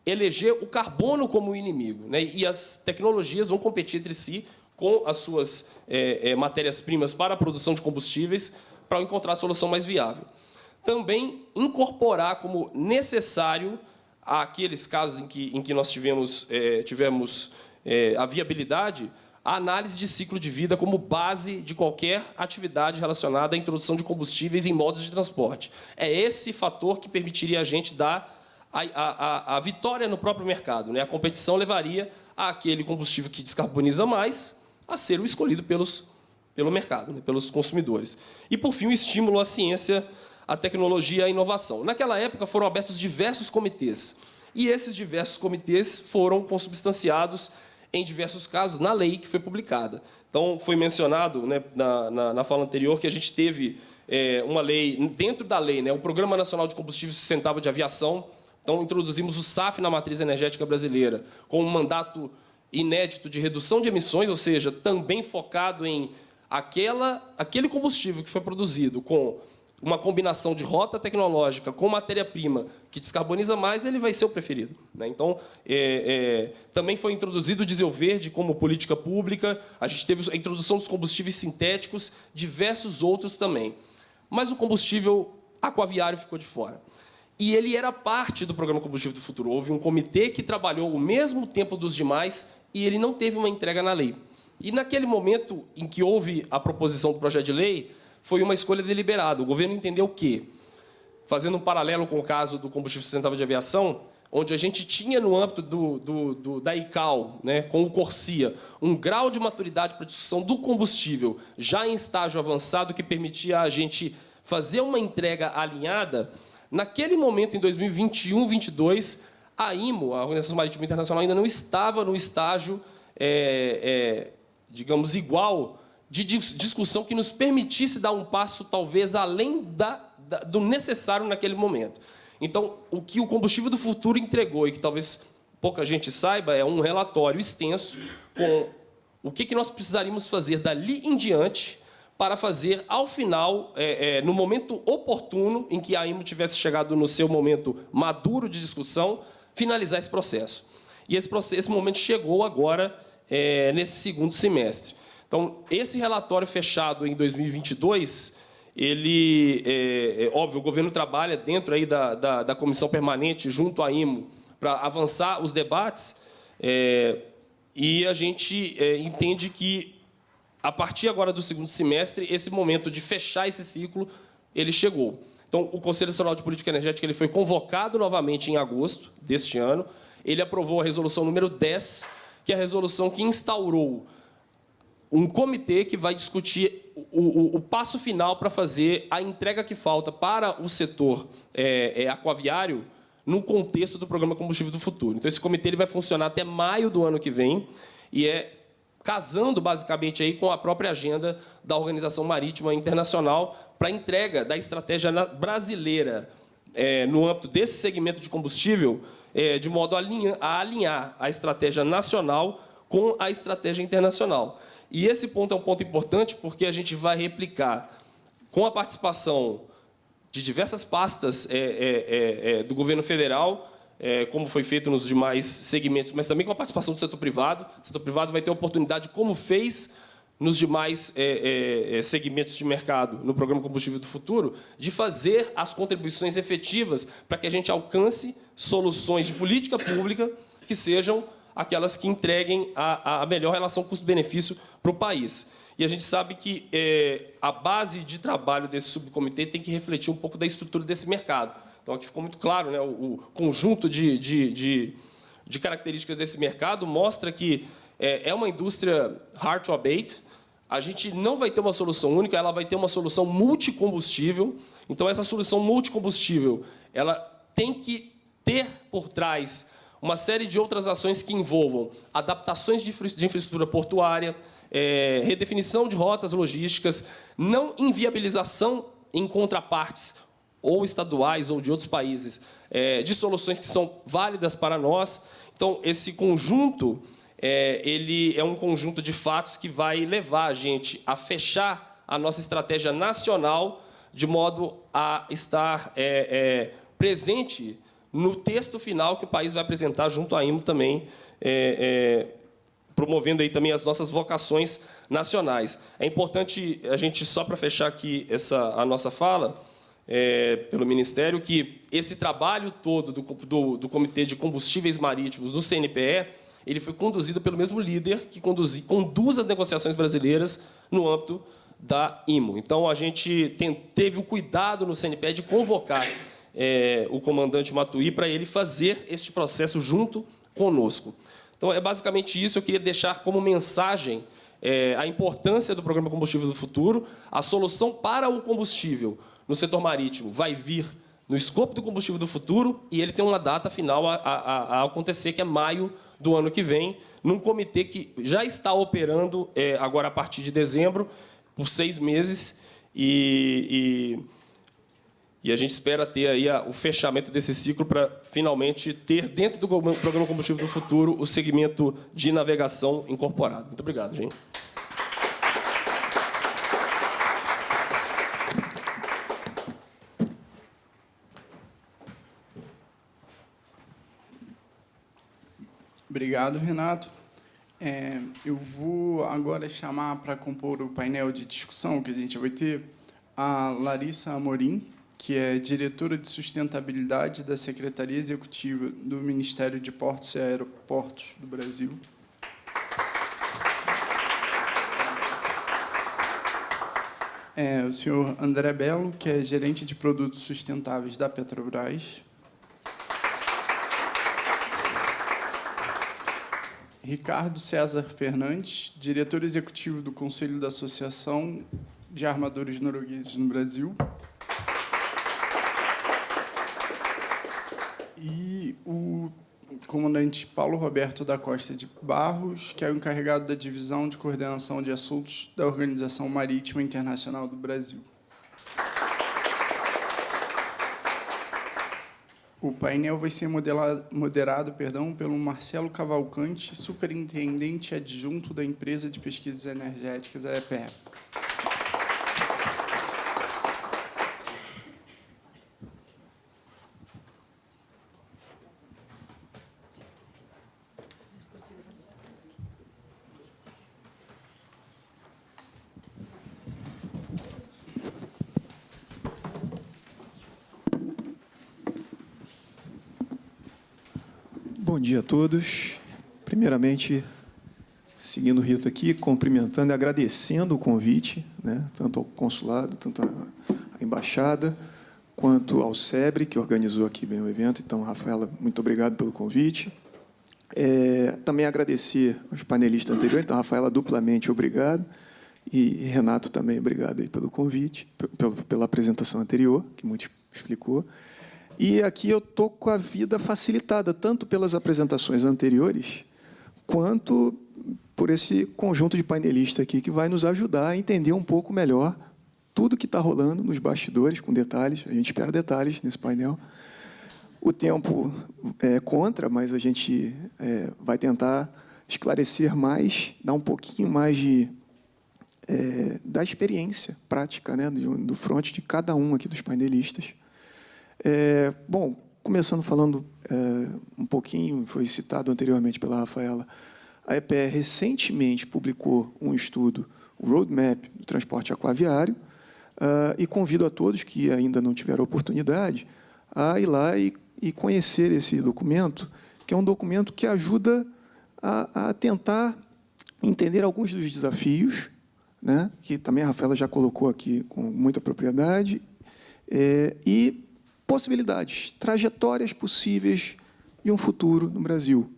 eleger o carbono como inimigo. Né? E as tecnologias vão competir entre si com as suas matérias-primas para a produção de combustíveis para encontrar a solução mais viável. Também incorporar como necessário aqueles casos em que nós tivemos a viabilidade, a análise de ciclo de vida como base de qualquer atividade relacionada à introdução de combustíveis em modos de transporte. É esse fator que permitiria a gente dar a vitória no próprio mercado. Né? A competição levaria àquele combustível que descarboniza mais a ser o escolhido pelo mercado, né? Pelos consumidores. E, por fim, o estímulo à ciência, à tecnologia e à inovação. Naquela época, foram abertos diversos comitês. E esses diversos comitês foram consubstanciados em diversos casos, na lei que foi publicada. Então, foi mencionado, né, na fala anterior que a gente teve uma lei, dentro da lei, né, o Programa Nacional de Combustível Sustentável de Aviação. Então, introduzimos o SAF na matriz energética brasileira, com um mandato inédito de redução de emissões, ou seja, também focado em aquele combustível que foi produzido com uma combinação de rota tecnológica com matéria-prima que descarboniza mais, ele vai ser o preferido. Né? Então, também foi introduzido o diesel verde como política pública, a gente teve a introdução dos combustíveis sintéticos, diversos outros também. Mas o combustível aquaviário ficou de fora. E ele era parte do Programa Combustível do Futuro. Houve um comitê que trabalhou o mesmo tempo dos demais e ele não teve uma entrega na lei. E, naquele momento em que houve a proposição do projeto de lei, foi uma escolha deliberada. O governo entendeu que, fazendo um paralelo com o caso do combustível sustentável de aviação, onde a gente tinha, no âmbito da ICAO, né, com o CORSIA, um grau de maturidade para a discussão do combustível já em estágio avançado, que permitia a gente fazer uma entrega alinhada. Naquele momento, em 2021, 2022, a IMO, a Organização Marítima Internacional, ainda não estava no estágio, digamos, igual de discussão que nos permitisse dar um passo, talvez, além do necessário naquele momento. Então, o que o Combustível do Futuro entregou, e que talvez pouca gente saiba, é um relatório extenso com o que nós precisaríamos fazer dali em diante para fazer, ao final, no momento oportuno, em que a IMO tivesse chegado no seu momento maduro de discussão, finalizar esse processo. E esse momento chegou agora, nesse segundo semestre. Então, esse relatório fechado em 2022, óbvio, o governo trabalha dentro aí da comissão permanente, junto à IMO, para avançar os debates, e a gente entende que, a partir agora do segundo semestre, esse momento de fechar esse ciclo, ele chegou. Então, o Conselho Nacional de Política Energética ele foi convocado novamente em agosto deste ano. Ele aprovou a resolução número 10, que é a resolução que instaurou um comitê que vai discutir o passo final para fazer a entrega que falta para o setor aquaviário no contexto do Programa Combustível do Futuro. Então, esse comitê ele vai funcionar até maio do ano que vem e casando, basicamente, aí com a própria agenda da Organização Marítima Internacional para a entrega da estratégia brasileira no âmbito desse segmento de combustível, de modo a alinhar a estratégia nacional com a estratégia internacional. E esse ponto é um ponto importante porque a gente vai replicar, com a participação de diversas pastas do governo federal, como foi feito nos demais segmentos, mas também com a participação do setor privado. O setor privado vai ter a oportunidade, como fez nos demais segmentos de mercado no Programa Combustível do Futuro, de fazer as contribuições efetivas para que a gente alcance soluções de política pública que sejam aquelas que entreguem a melhor relação custo-benefício para o país. E a gente sabe que a base de trabalho desse subcomitê tem que refletir um pouco da estrutura desse mercado. Então, aqui ficou muito claro, né, o conjunto de características desse mercado mostra que é uma indústria hard to abate. A gente não vai ter uma solução única, ela vai ter uma solução multicombustível. Então, essa solução multicombustível ela tem que ter por trás uma série de outras ações que envolvam adaptações de infraestrutura portuária, redefinição de rotas logísticas, não inviabilização em contrapartes ou estaduais ou de outros países, de soluções que são válidas para nós. Então, esse conjunto ele é um conjunto de fatos que vai levar a gente a fechar a nossa estratégia nacional de modo a estar presente no texto final que o país vai apresentar junto à IMO também, promovendo aí também as nossas vocações nacionais. É importante a gente, só para fechar aqui a nossa fala, pelo Ministério, que esse trabalho todo do Comitê de Combustíveis Marítimos do CNPE ele foi conduzido pelo mesmo líder que conduz as negociações brasileiras no âmbito da IMO. Então, a gente teve o cuidado no CNPE de convocar o comandante Matuí para ele fazer este processo junto conosco. Então, é basicamente isso. Eu queria deixar como mensagem a importância do Programa Combustível do Futuro. A solução para o combustível no setor marítimo vai vir no escopo do combustível do futuro e ele tem uma data final a acontecer, que é maio do ano que vem, num comitê que já está operando agora a partir de dezembro, por 6 meses, e a gente espera ter aí o fechamento desse ciclo para, finalmente, ter dentro do Programa Combustível do Futuro o segmento de navegação incorporado. Muito obrigado, gente. Obrigado, Renato. Eu vou agora chamar para compor o painel de discussão que a gente vai ter a Larissa Amorim, que é diretora de sustentabilidade da Secretaria Executiva do Ministério de Portos e Aeroportos do Brasil. O senhor André Belo, que é gerente de produtos sustentáveis da Petrobras. Ricardo César Fernandes, diretor executivo do Conselho da Associação de Armadores Noruegueses no Brasil. E o comandante Paulo Roberto da Costa de Barros, que é o encarregado da Divisão de Coordenação de Assuntos da Organização Marítima Internacional do Brasil. O painel vai ser moderado pelo Marcelo Cavalcante, superintendente adjunto da Empresa de Pesquisas Energéticas, a EPE. Bom dia a todos. Primeiramente, seguindo o rito aqui, cumprimentando e agradecendo o convite, né, tanto ao consulado, tanto à embaixada, quanto ao SEBRE, que organizou aqui bem o evento. Então, Rafaela, muito obrigado pelo convite. Também agradecer aos panelistas anteriores. Então, Rafaela, duplamente obrigado. E Renato também, obrigado aí pelo convite, pela apresentação anterior, que muito explicou. E aqui eu estou com a vida facilitada, tanto pelas apresentações anteriores, quanto por esse conjunto de panelistas aqui, que vai nos ajudar a entender um pouco melhor tudo que está rolando nos bastidores, com detalhes. A gente espera detalhes nesse painel. O tempo é contra, mas a gente vai tentar esclarecer mais, dar um pouquinho mais da experiência prática, né, do front de cada um aqui dos painelistas. Bom, começando falando um pouquinho, foi citado anteriormente pela Rafaela, a EPE recentemente publicou um estudo, o Roadmap do Transporte Aquaviário, e convido a todos que ainda não tiveram oportunidade a ir lá e conhecer esse documento, que é um documento que ajuda a tentar entender alguns dos desafios, né, que também a Rafaela já colocou aqui com muita propriedade, e possibilidades, trajetórias possíveis de um futuro no Brasil.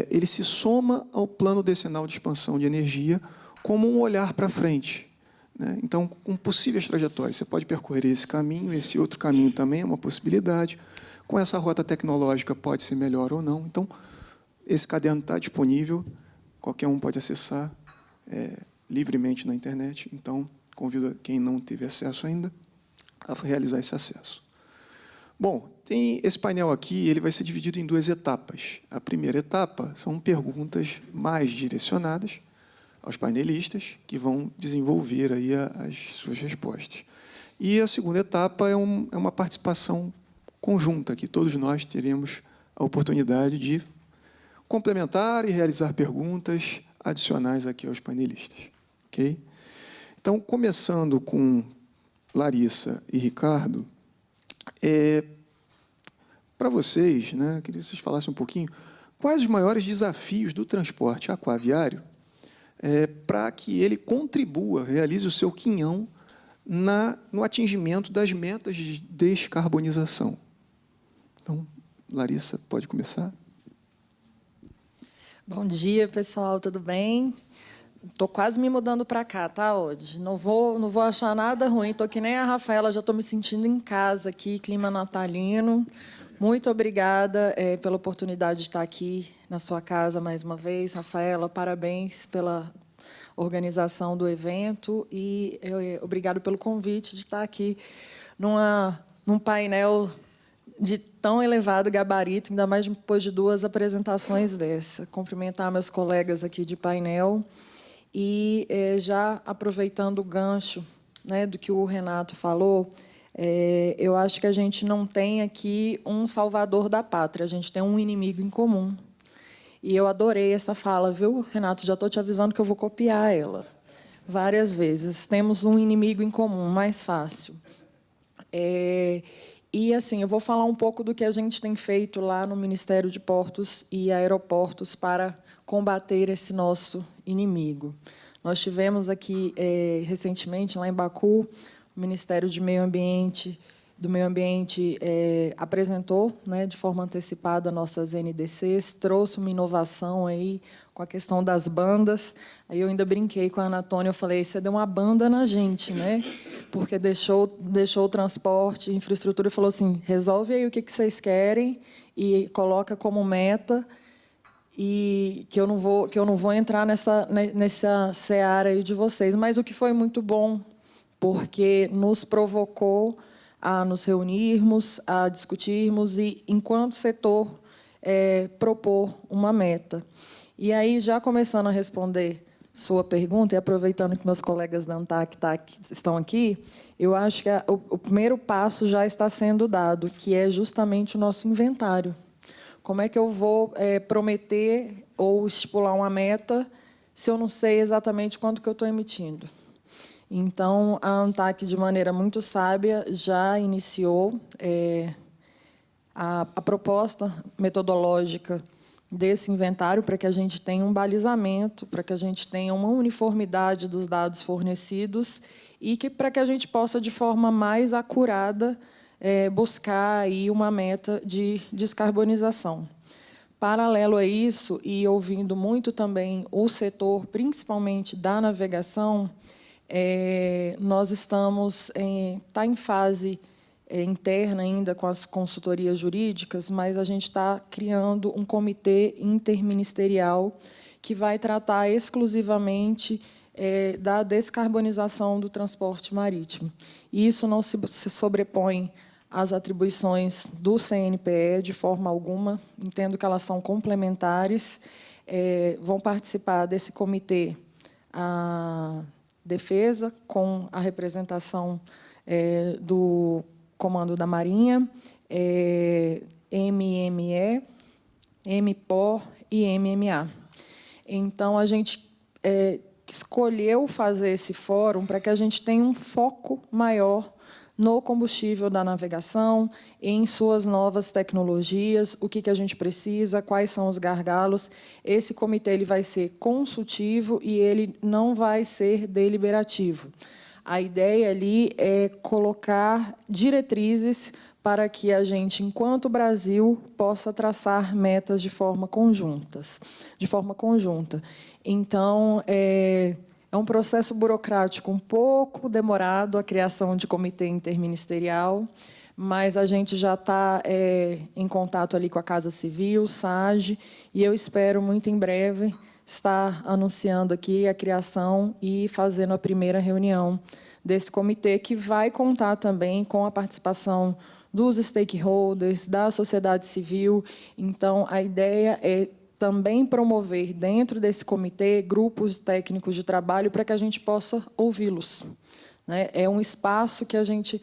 Ele se soma ao plano decenal de expansão de energia como um olhar para frente, né? Então, com possíveis trajetórias, você pode percorrer esse caminho, esse outro caminho também é uma possibilidade. Com essa rota tecnológica pode ser melhor ou não. Então, esse caderno está disponível, qualquer um pode acessar livremente na internet. Então, convido quem não teve acesso ainda a realizar esse acesso. Bom, tem esse painel aqui, ele vai ser dividido em duas etapas. A primeira etapa são perguntas mais direcionadas aos painelistas, que vão desenvolver aí as suas respostas. E a segunda etapa é uma participação conjunta, que todos nós teremos a oportunidade de complementar e realizar perguntas adicionais aqui aos painelistas. Okay? Então, começando com Larissa e Ricardo, para vocês, né, queria que vocês falassem um pouquinho quais os maiores desafios do transporte aquaviário para que ele contribua, realize o seu quinhão no atingimento das metas de descarbonização. Então, Larissa, pode começar. Bom dia, pessoal, tudo bem? Estou quase me mudando para cá, tá, hoje. Não vou achar nada ruim, estou que nem a Rafaela, já estou me sentindo em casa aqui, clima natalino. Muito obrigada pela oportunidade de estar aqui na sua casa mais uma vez. Rafaela, parabéns pela organização do evento e obrigado pelo convite de estar aqui num painel de tão elevado gabarito, ainda mais depois de 2 apresentações dessa. Cumprimentar meus colegas aqui de painel e, já aproveitando o gancho, né, do que o Renato falou, eu acho que a gente não tem aqui um salvador da pátria, a gente tem um inimigo em comum. E eu adorei essa fala, viu, Renato? Já estou te avisando que eu vou copiar ela várias vezes. Temos um inimigo em comum, mais fácil. E, assim, eu vou falar um pouco do que a gente tem feito lá no Ministério de Portos e Aeroportos para combater esse nosso inimigo. Nós tivemos aqui, recentemente, lá em Baku, o Ministério do Meio Ambiente apresentou, né, de forma antecipada nossas NDCs, trouxe uma inovação aí com a questão das bandas. Aí eu ainda brinquei com a Anatônia, eu falei, você deu uma banda na gente, né? Porque deixou o transporte, infraestrutura, e falou assim, resolve aí o que vocês querem e coloca como meta, e que eu não vou entrar nessa seara aí de vocês. Mas o que foi muito bom, porque nos provocou a nos reunirmos, a discutirmos e, enquanto setor, propor uma meta. E aí, já começando a responder sua pergunta, e aproveitando que meus colegas da ANTAC estão aqui, eu acho que o primeiro passo já está sendo dado, que é justamente o nosso inventário. Como é que eu vou prometer ou estipular uma meta se eu não sei exatamente quanto que eu estou emitindo? Então, a ANTAC, de maneira muito sábia, já iniciou a proposta metodológica desse inventário para que a gente tenha um balizamento, para que a gente tenha uma uniformidade dos dados fornecidos e para que a gente possa, de forma mais acurada, buscar aí uma meta de descarbonização. Paralelo a isso, e ouvindo muito também o setor, principalmente da navegação, nós estamos tá em fase interna ainda com as consultorias jurídicas, mas a gente está criando um comitê interministerial que vai tratar exclusivamente da descarbonização do transporte marítimo. E isso não se sobrepõe às atribuições do CNPE de forma alguma, entendo que elas são complementares. Vão participar desse comitê a Defesa, com a representação do Comando da Marinha, MME, MPOR e MMA. Então, a gente escolheu fazer esse fórum para que a gente tenha um foco maior no combustível da navegação, em suas novas tecnologias, o que a gente precisa, quais são os gargalos. Esse comitê ele vai ser consultivo e ele não vai ser deliberativo. A ideia ali é colocar diretrizes para que a gente, enquanto Brasil, possa traçar metas de forma conjunta. Então, é um processo burocrático um pouco demorado, a criação de comitê interministerial, mas a gente já está em contato ali com a Casa Civil, SAGE, e eu espero, muito em breve, estar anunciando aqui a criação e fazendo a primeira reunião desse comitê, que vai contar também com a participação dos stakeholders, da sociedade civil. Então, a ideia é também promover, dentro desse comitê, grupos técnicos de trabalho para que a gente possa ouvi-los. É um espaço que a gente,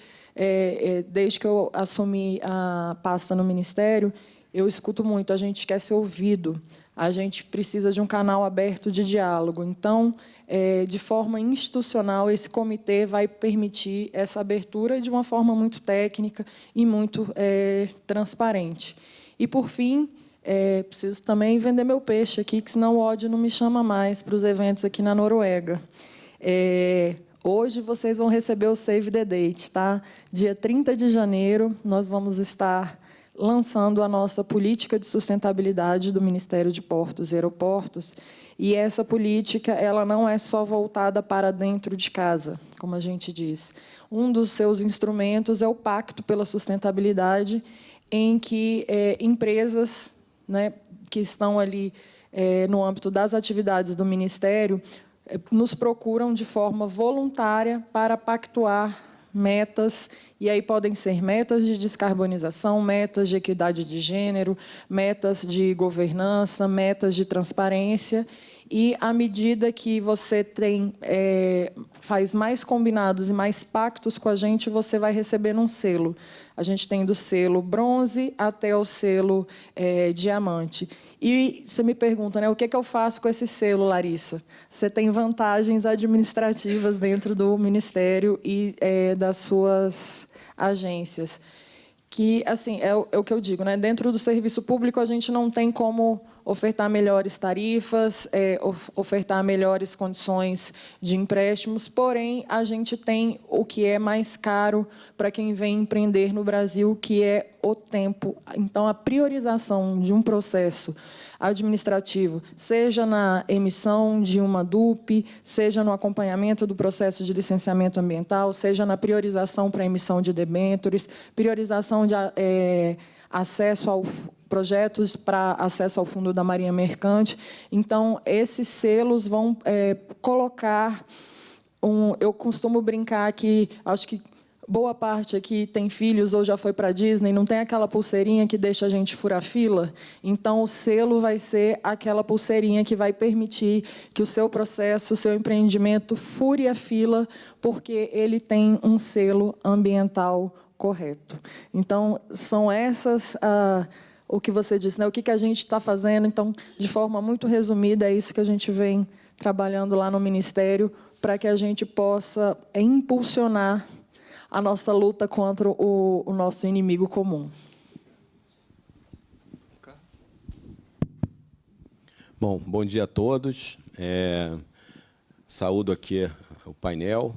desde que eu assumi a pasta no Ministério, eu escuto muito, a gente quer ser ouvido, a gente precisa de um canal aberto de diálogo. Então, de forma institucional, esse comitê vai permitir essa abertura de uma forma muito técnica e muito transparente. E, por fim, preciso também vender meu peixe aqui, que senão o ódio não me chama mais para os eventos aqui na Noruega. Hoje vocês vão receber o Save the Date, tá? Dia 30 de janeiro, nós vamos estar lançando a nossa política de sustentabilidade do Ministério de Portos e Aeroportos. E essa política ela não é só voltada para dentro de casa, como a gente diz. Um dos seus instrumentos é o Pacto pela Sustentabilidade, em que empresas, né, que estão ali no âmbito das atividades do Ministério nos procuram de forma voluntária para pactuar metas, e aí podem ser metas de descarbonização, metas de equidade de gênero, metas de governança, metas de transparência. E, à medida que você faz mais combinados e mais pactos com a gente, você vai recebendo um selo. A gente tem do selo bronze até o selo diamante. E você me pergunta, né, o que eu faço com esse selo, Larissa? Você tem vantagens administrativas dentro do Ministério e das suas agências. Que, assim, é o que eu digo, né? Dentro do serviço público, a gente não tem como ofertar melhores tarifas, ofertar melhores condições de empréstimos, porém, a gente tem o que é mais caro para quem vem empreender no Brasil, que é o tempo. Então, a priorização de um processo administrativo, seja na emissão de uma DUP, seja no acompanhamento do processo de licenciamento ambiental, seja na priorização para a emissão de debêntures, priorização de acesso ao projetos para acesso ao Fundo da Marinha Mercante. Então, esses selos vão colocar eu costumo brincar que acho que boa parte aqui tem filhos ou já foi para a Disney, não tem aquela pulseirinha que deixa a gente furar fila? Então, o selo vai ser aquela pulseirinha que vai permitir que o seu processo, o seu empreendimento fure a fila, porque ele tem um selo ambiental correto. Então, são essas... o que você disse, né? O que a gente está fazendo. Então, de forma muito resumida, é isso que a gente vem trabalhando lá no Ministério para que a gente possa impulsionar a nossa luta contra o nosso inimigo comum. Bom dia a todos. Saúdo aqui o painel.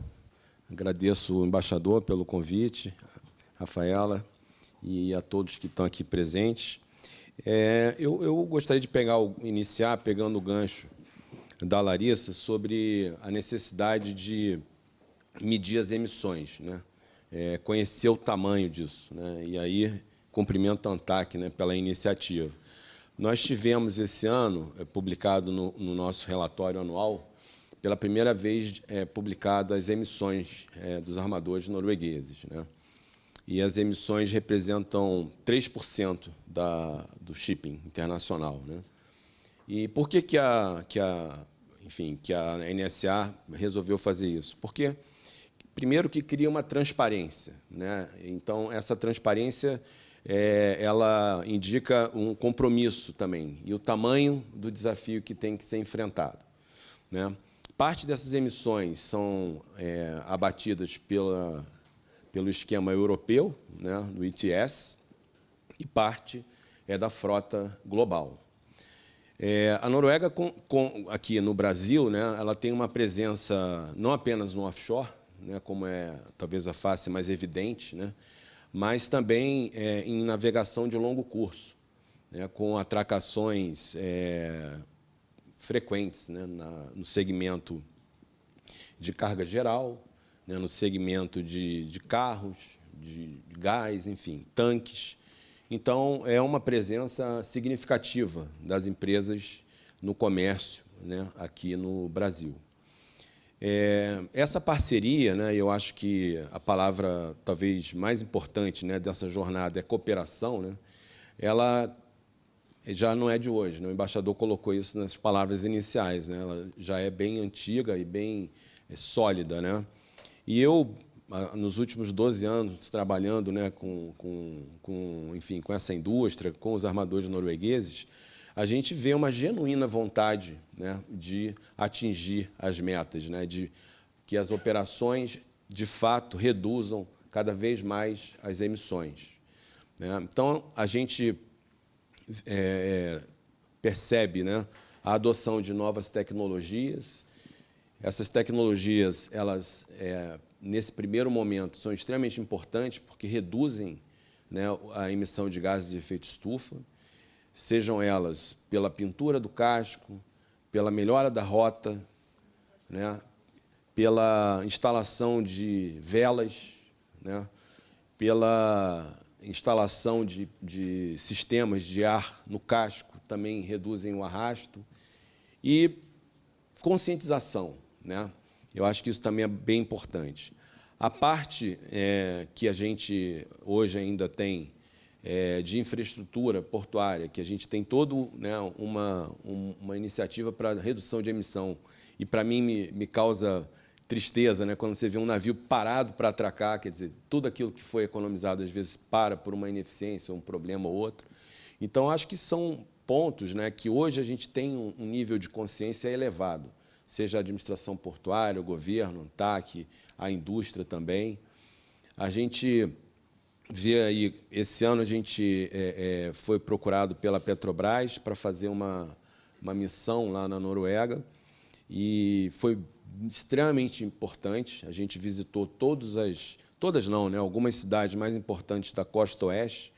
Agradeço o embaixador pelo convite, Rafaela, e a todos que estão aqui presentes. Eu gostaria de iniciar pegando o gancho da Larissa sobre a necessidade de medir as emissões, né? Conhecer o tamanho disso, né? E aí cumprimento a ANTAC, né, pela iniciativa. Nós tivemos esse ano, publicado no nosso relatório anual, pela primeira vez publicado as emissões dos armadores noruegueses, né? E as emissões representam 3% do shipping internacional, né? E por que a NSA resolveu fazer isso? Porque, primeiro, que cria uma transparência, né? Então, essa transparência ela indica um compromisso também e o tamanho do desafio que tem que ser enfrentado, né? Parte dessas emissões são abatidas pelo esquema europeu, né, do ETS, e parte é da frota global. A Noruega, aqui no Brasil, né, ela tem uma presença não apenas no offshore, né, como é talvez a face mais evidente, né, mas também em navegação de longo curso, né, com atracações frequentes, né, no segmento de carga geral, né, no segmento de carros, de gás, enfim, tanques. Então, é uma presença significativa das empresas no comércio, né, aqui no Brasil. Essa parceria, né, eu acho que a palavra talvez mais importante, né, dessa jornada é cooperação, né, ela já não é de hoje, né? O embaixador colocou isso nas palavras iniciais, né? Ela já é bem antiga e bem sólida, né? E eu, nos últimos 12 anos, trabalhando, né, enfim, com essa indústria, com os armadores noruegueses, a gente vê uma genuína vontade, né, de atingir as metas, né, de que as operações, de fato, reduzam cada vez mais as emissões, né? Então, a gente percebe, né, a adoção de novas tecnologias. Essas tecnologias, elas, nesse primeiro momento, são extremamente importantes porque reduzem, né, a emissão de gases de efeito estufa, sejam elas pela pintura do casco, pela melhora da rota, né, pela instalação de velas, né, pela instalação de sistemas de ar no casco, também reduzem o arrasto, e conscientização, né? Eu acho que isso também é bem importante. A parte que a gente hoje ainda tem de infraestrutura portuária, que a gente tem todo, né, uma iniciativa para redução de emissão, e, para mim, me causa tristeza, né, quando você vê um navio parado para atracar, quer dizer, tudo aquilo que foi economizado, às vezes, para por uma ineficiência, um problema ou outro. Então, acho que são pontos, né, que hoje a gente tem um nível de consciência elevado, seja a administração portuária, o governo, a ANTAC, a indústria também. A gente vê aí, esse ano a gente foi procurado pela Petrobras para fazer uma missão lá na Noruega, e foi extremamente importante. A gente visitou algumas cidades mais importantes da costa oeste,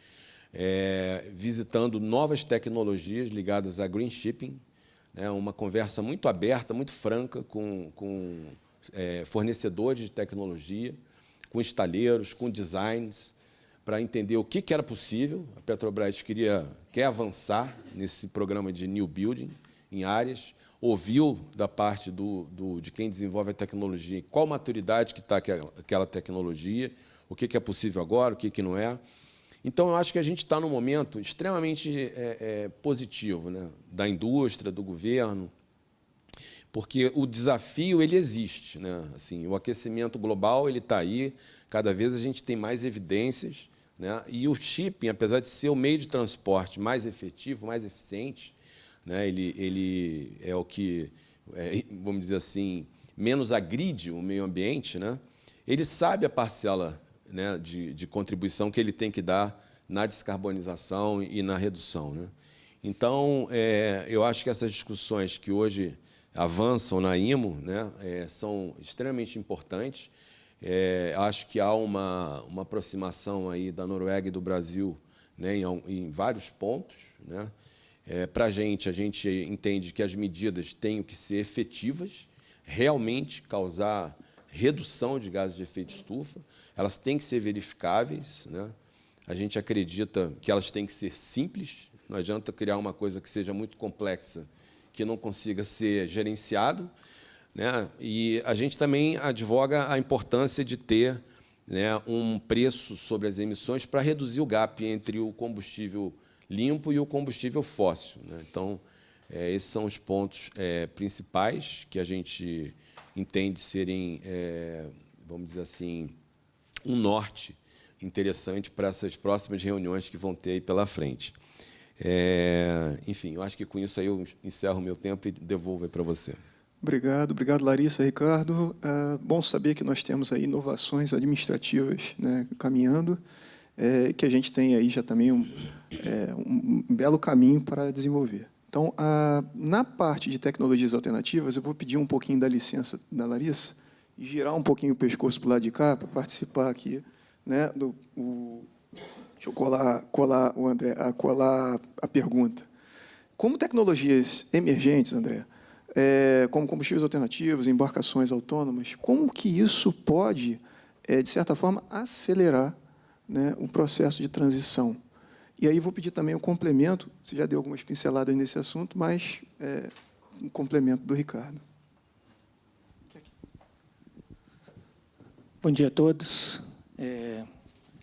visitando novas tecnologias ligadas a green shipping, né, uma conversa muito aberta, muito franca com fornecedores de tecnologia, com estaleiros, com designs, para entender o que era possível. A Petrobras quer avançar nesse programa de new building em áreas, ouviu da parte de quem desenvolve a tecnologia qual maturidade que está aquela tecnologia, o que é possível agora, o que não é. Então, eu acho que a gente está num momento extremamente positivo, né, da indústria, do governo, porque o desafio ele existe, né? Assim, o aquecimento global ele está aí, cada vez a gente tem mais evidências, né? E o shipping, apesar de ser o meio de transporte mais efetivo, mais eficiente, né, ele é o que, vamos dizer assim, menos agride o meio ambiente, né? Ele sabe a parcela, né, de contribuição que ele tem que dar na descarbonização e na redução, né? Então, eu acho que essas discussões que hoje avançam na IMO, né, são extremamente importantes. Acho que há uma aproximação aí da Noruega e do Brasil, né, em vários pontos, né. Para a gente entende que as medidas têm que ser efetivas, realmente causar redução de gases de efeito estufa, elas têm que ser verificáveis, né. A gente acredita que elas têm que ser simples, não adianta criar uma coisa que seja muito complexa, que não consiga ser gerenciado, né. E a gente também advoga a importância de ter, né, um preço sobre as emissões para reduzir o gap entre o combustível limpo e o combustível fóssil, né. Então, esses são os pontos principais que a gente entende serem, vamos dizer assim, um norte interessante para essas próximas reuniões que vão ter aí pela frente. Enfim, eu acho que com isso aí eu encerro o meu tempo e devolvo aí para você. Obrigado, Larissa, Ricardo. Bom saber que nós temos aí inovações administrativas, né, caminhando, que a gente tem aí já também um belo caminho para desenvolver. Então, na parte de tecnologias alternativas, eu vou pedir um pouquinho da licença da Larissa e girar um pouquinho o pescoço para o lado de cá para participar aqui, né, deixa eu colar o André, colar a pergunta. Como tecnologias emergentes, André, como combustíveis alternativos, embarcações autônomas, como que isso pode, de certa forma, acelerar, né, o processo de transição? E aí vou pedir também um complemento, você já deu algumas pinceladas nesse assunto, mas um complemento do Ricardo. Bom dia a todos.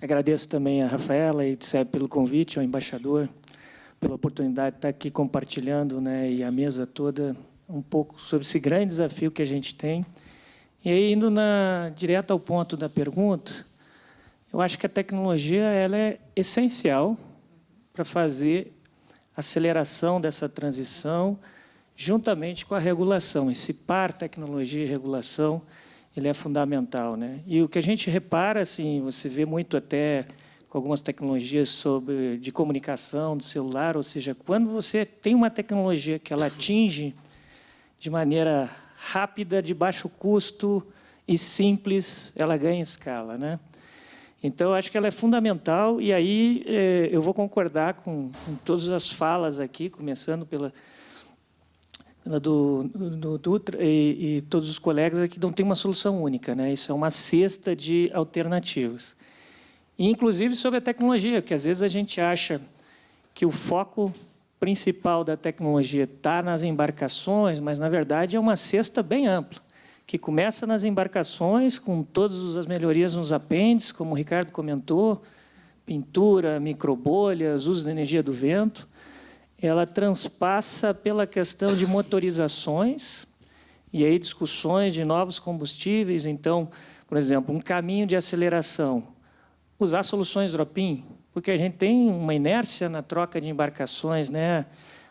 Agradeço também a Rafaela e Tseb pelo convite, ao embaixador, pela oportunidade de estar aqui compartilhando, né, e a mesa toda um pouco sobre esse grande desafio que a gente tem. E aí, indo direto ao ponto da pergunta, eu acho que a tecnologia ela é essencial para fazer a aceleração dessa transição, juntamente com a regulação. Esse par tecnologia e regulação ele é fundamental, né? E o que a gente repara, assim, você vê muito até com algumas tecnologias de comunicação do celular, ou seja, quando você tem uma tecnologia que ela atinge de maneira rápida, de baixo custo e simples, ela ganha escala, né? Então, eu acho que ela é fundamental, e aí eu vou concordar com todas as falas aqui, começando pela do Dutra e todos os colegas aqui, não tem uma solução única, né? Isso é uma cesta de alternativas. E, inclusive, sobre a tecnologia, que às vezes a gente acha que o foco principal da tecnologia está nas embarcações, mas, na verdade, é uma cesta bem ampla, que começa nas embarcações, com todas as melhorias nos apêndices, como o Ricardo comentou, pintura, microbolhas, uso da energia do vento. Ela transpassa pela questão de motorizações, e aí discussões de novos combustíveis. Então, por exemplo, um caminho de aceleração, usar soluções drop-in, porque a gente tem uma inércia na troca de embarcações, né?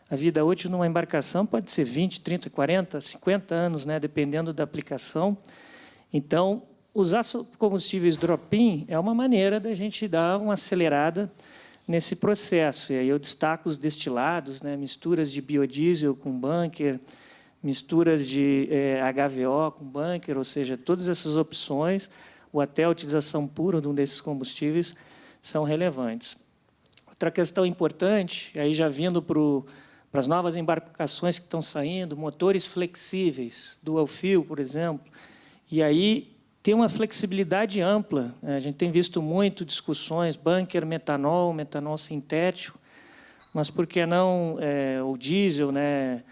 A vida útil numa embarcação pode ser 20, 30, 40, 50 anos, né? Dependendo da aplicação. Então, usar combustíveis drop-in é uma maneira da gente dar uma acelerada nesse processo. E aí eu destaco os destilados, né? Misturas de biodiesel com bunker, misturas de HVO com bunker, ou seja, todas essas opções, ou até a utilização pura de um desses combustíveis, são relevantes. Outra questão importante, aí já vindo para as novas embarcações que estão saindo, motores flexíveis, dual fuel, por exemplo, e aí tem uma flexibilidade ampla. A gente tem visto muito discussões, bunker, metanol sintético, mas por que não o diesel, né?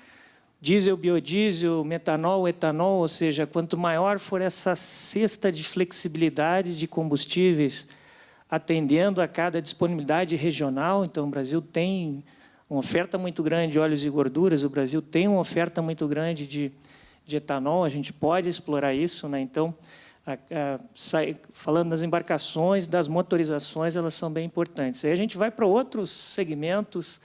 Diesel, biodiesel, metanol, etanol, ou seja, quanto maior for essa cesta de flexibilidade de combustíveis, atendendo a cada disponibilidade regional. Então, o Brasil tem uma oferta muito grande de óleos e gorduras, o Brasil tem uma oferta muito grande de etanol, a gente pode explorar isso, né? Então, falando das embarcações, das motorizações, elas são bem importantes. Aí a gente vai para outros segmentos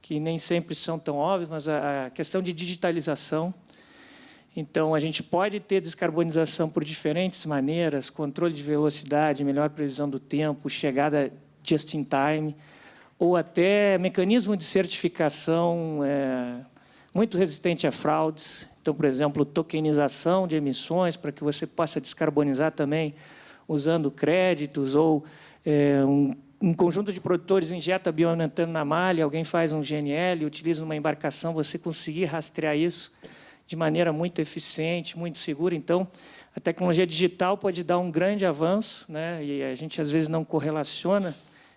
que nem sempre são tão óbvios, mas a questão de digitalização. Então, a gente pode ter descarbonização por diferentes maneiras, controle de velocidade, melhor previsão do tempo, chegada just in time, ou até mecanismo de certificação muito resistente a fraudes. Então, por exemplo, tokenização de emissões, para que você possa descarbonizar também usando créditos, ou um conjunto de produtores injeta biometano na malha, alguém faz um GNL, utiliza uma embarcação, você conseguir rastrear isso de maneira muito eficiente, muito segura. Então, a tecnologia digital pode dar um grande avanço, né? E a gente, às vezes, não correlaciona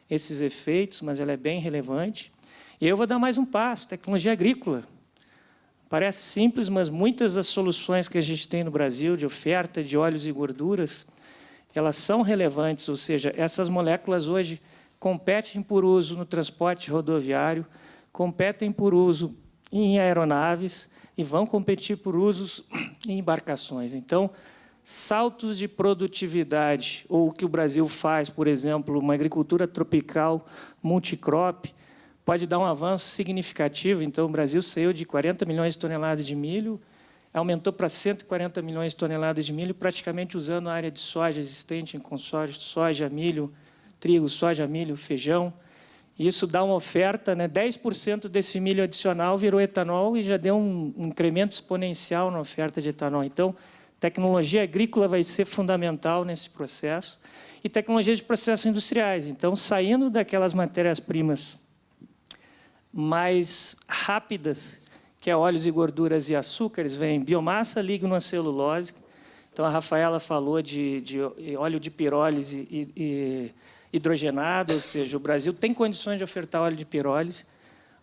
esses efeitos, mas ela é bem relevante. E eu vou dar mais um passo, tecnologia agrícola. Parece simples, mas muitas das soluções que a gente tem no Brasil, de oferta de óleos e gorduras, elas são relevantes, ou seja, essas moléculas hoje competem por uso no transporte rodoviário, competem por uso em aeronaves e vão competir por usos em embarcações. Então, saltos de produtividade, ou o que o Brasil faz, por exemplo, uma agricultura tropical multicrop, pode dar um avanço significativo. Então, o Brasil saiu de 40 milhões de toneladas de milho, aumentou para 140 milhões de toneladas de milho, praticamente usando a área de soja existente em consórcio, soja, milho, trigo, soja, milho, feijão. E isso dá uma oferta, né? 10% desse milho adicional virou etanol e já deu um incremento exponencial na oferta de etanol. Então, tecnologia agrícola vai ser fundamental nesse processo. E tecnologia de processos industriais. Então, saindo daquelas matérias-primas mais rápidas, que é óleos e gorduras e açúcares, vem biomassa, lignocelulose. Então, a Rafaela falou de óleo de pirólise e hidrogenado, ou seja, o Brasil tem condições de ofertar óleo de pirólise.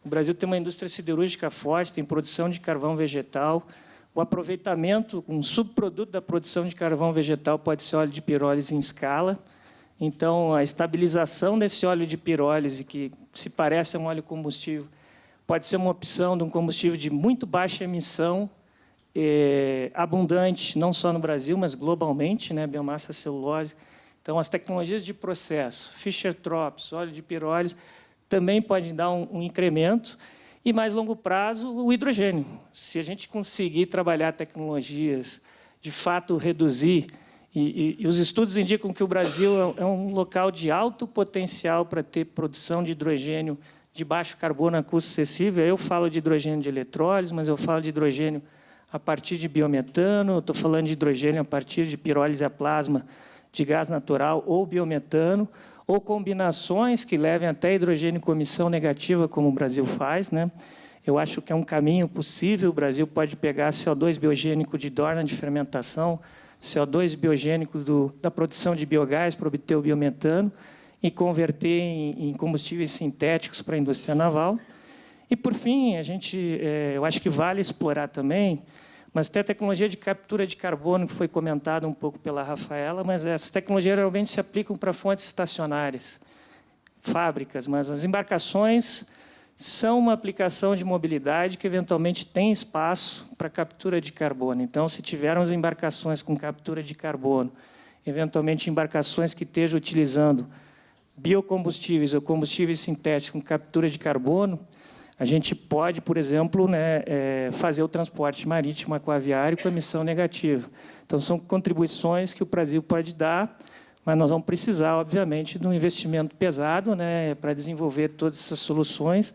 O Brasil tem uma indústria siderúrgica forte, tem produção de carvão vegetal. O aproveitamento, um subproduto da produção de carvão vegetal pode ser óleo de pirólise em escala. Então, a estabilização desse óleo de pirólise, que se parece a um óleo combustível, pode ser uma opção de um combustível de muito baixa emissão, abundante, não só no Brasil, mas globalmente, né? Biomassa celulose. Então, as tecnologias de processo, Fischer-Tropsch, óleo de pirólise, também podem dar um incremento. E, mais longo prazo, o hidrogênio. Se a gente conseguir trabalhar tecnologias, de fato, reduzir, e os estudos indicam que o Brasil é um local de alto potencial para ter produção de hidrogênio de baixo carbono a custo acessível. Eu falo de hidrogênio de eletrólise, mas eu falo de hidrogênio a partir de biometano, eu estou falando de hidrogênio a partir de pirólise a plasma de gás natural ou biometano, ou combinações que levem até hidrogênio com emissão negativa, como o Brasil faz, né? Eu acho que é um caminho possível. O Brasil pode pegar CO2 biogênico de dorna de fermentação, CO2 biogênico da produção de biogás para obter o biometano e converter em combustíveis sintéticos para a indústria naval. E, por fim, eu acho que vale explorar também, mas tem a tecnologia de captura de carbono, que foi comentada um pouco pela Rafaela, mas essas tecnologias geralmente se aplicam para fontes estacionárias, fábricas, mas as embarcações são uma aplicação de mobilidade que, eventualmente, tem espaço para captura de carbono. Então, se tivermos embarcações com captura de carbono, eventualmente embarcações que estejam utilizando biocombustíveis ou combustíveis sintéticos com captura de carbono, a gente pode, por exemplo, né, fazer o transporte marítimo aquaviário com emissão negativa. Então, são contribuições que o Brasil pode dar, mas nós vamos precisar, obviamente, de um investimento pesado, né, para desenvolver todas essas soluções.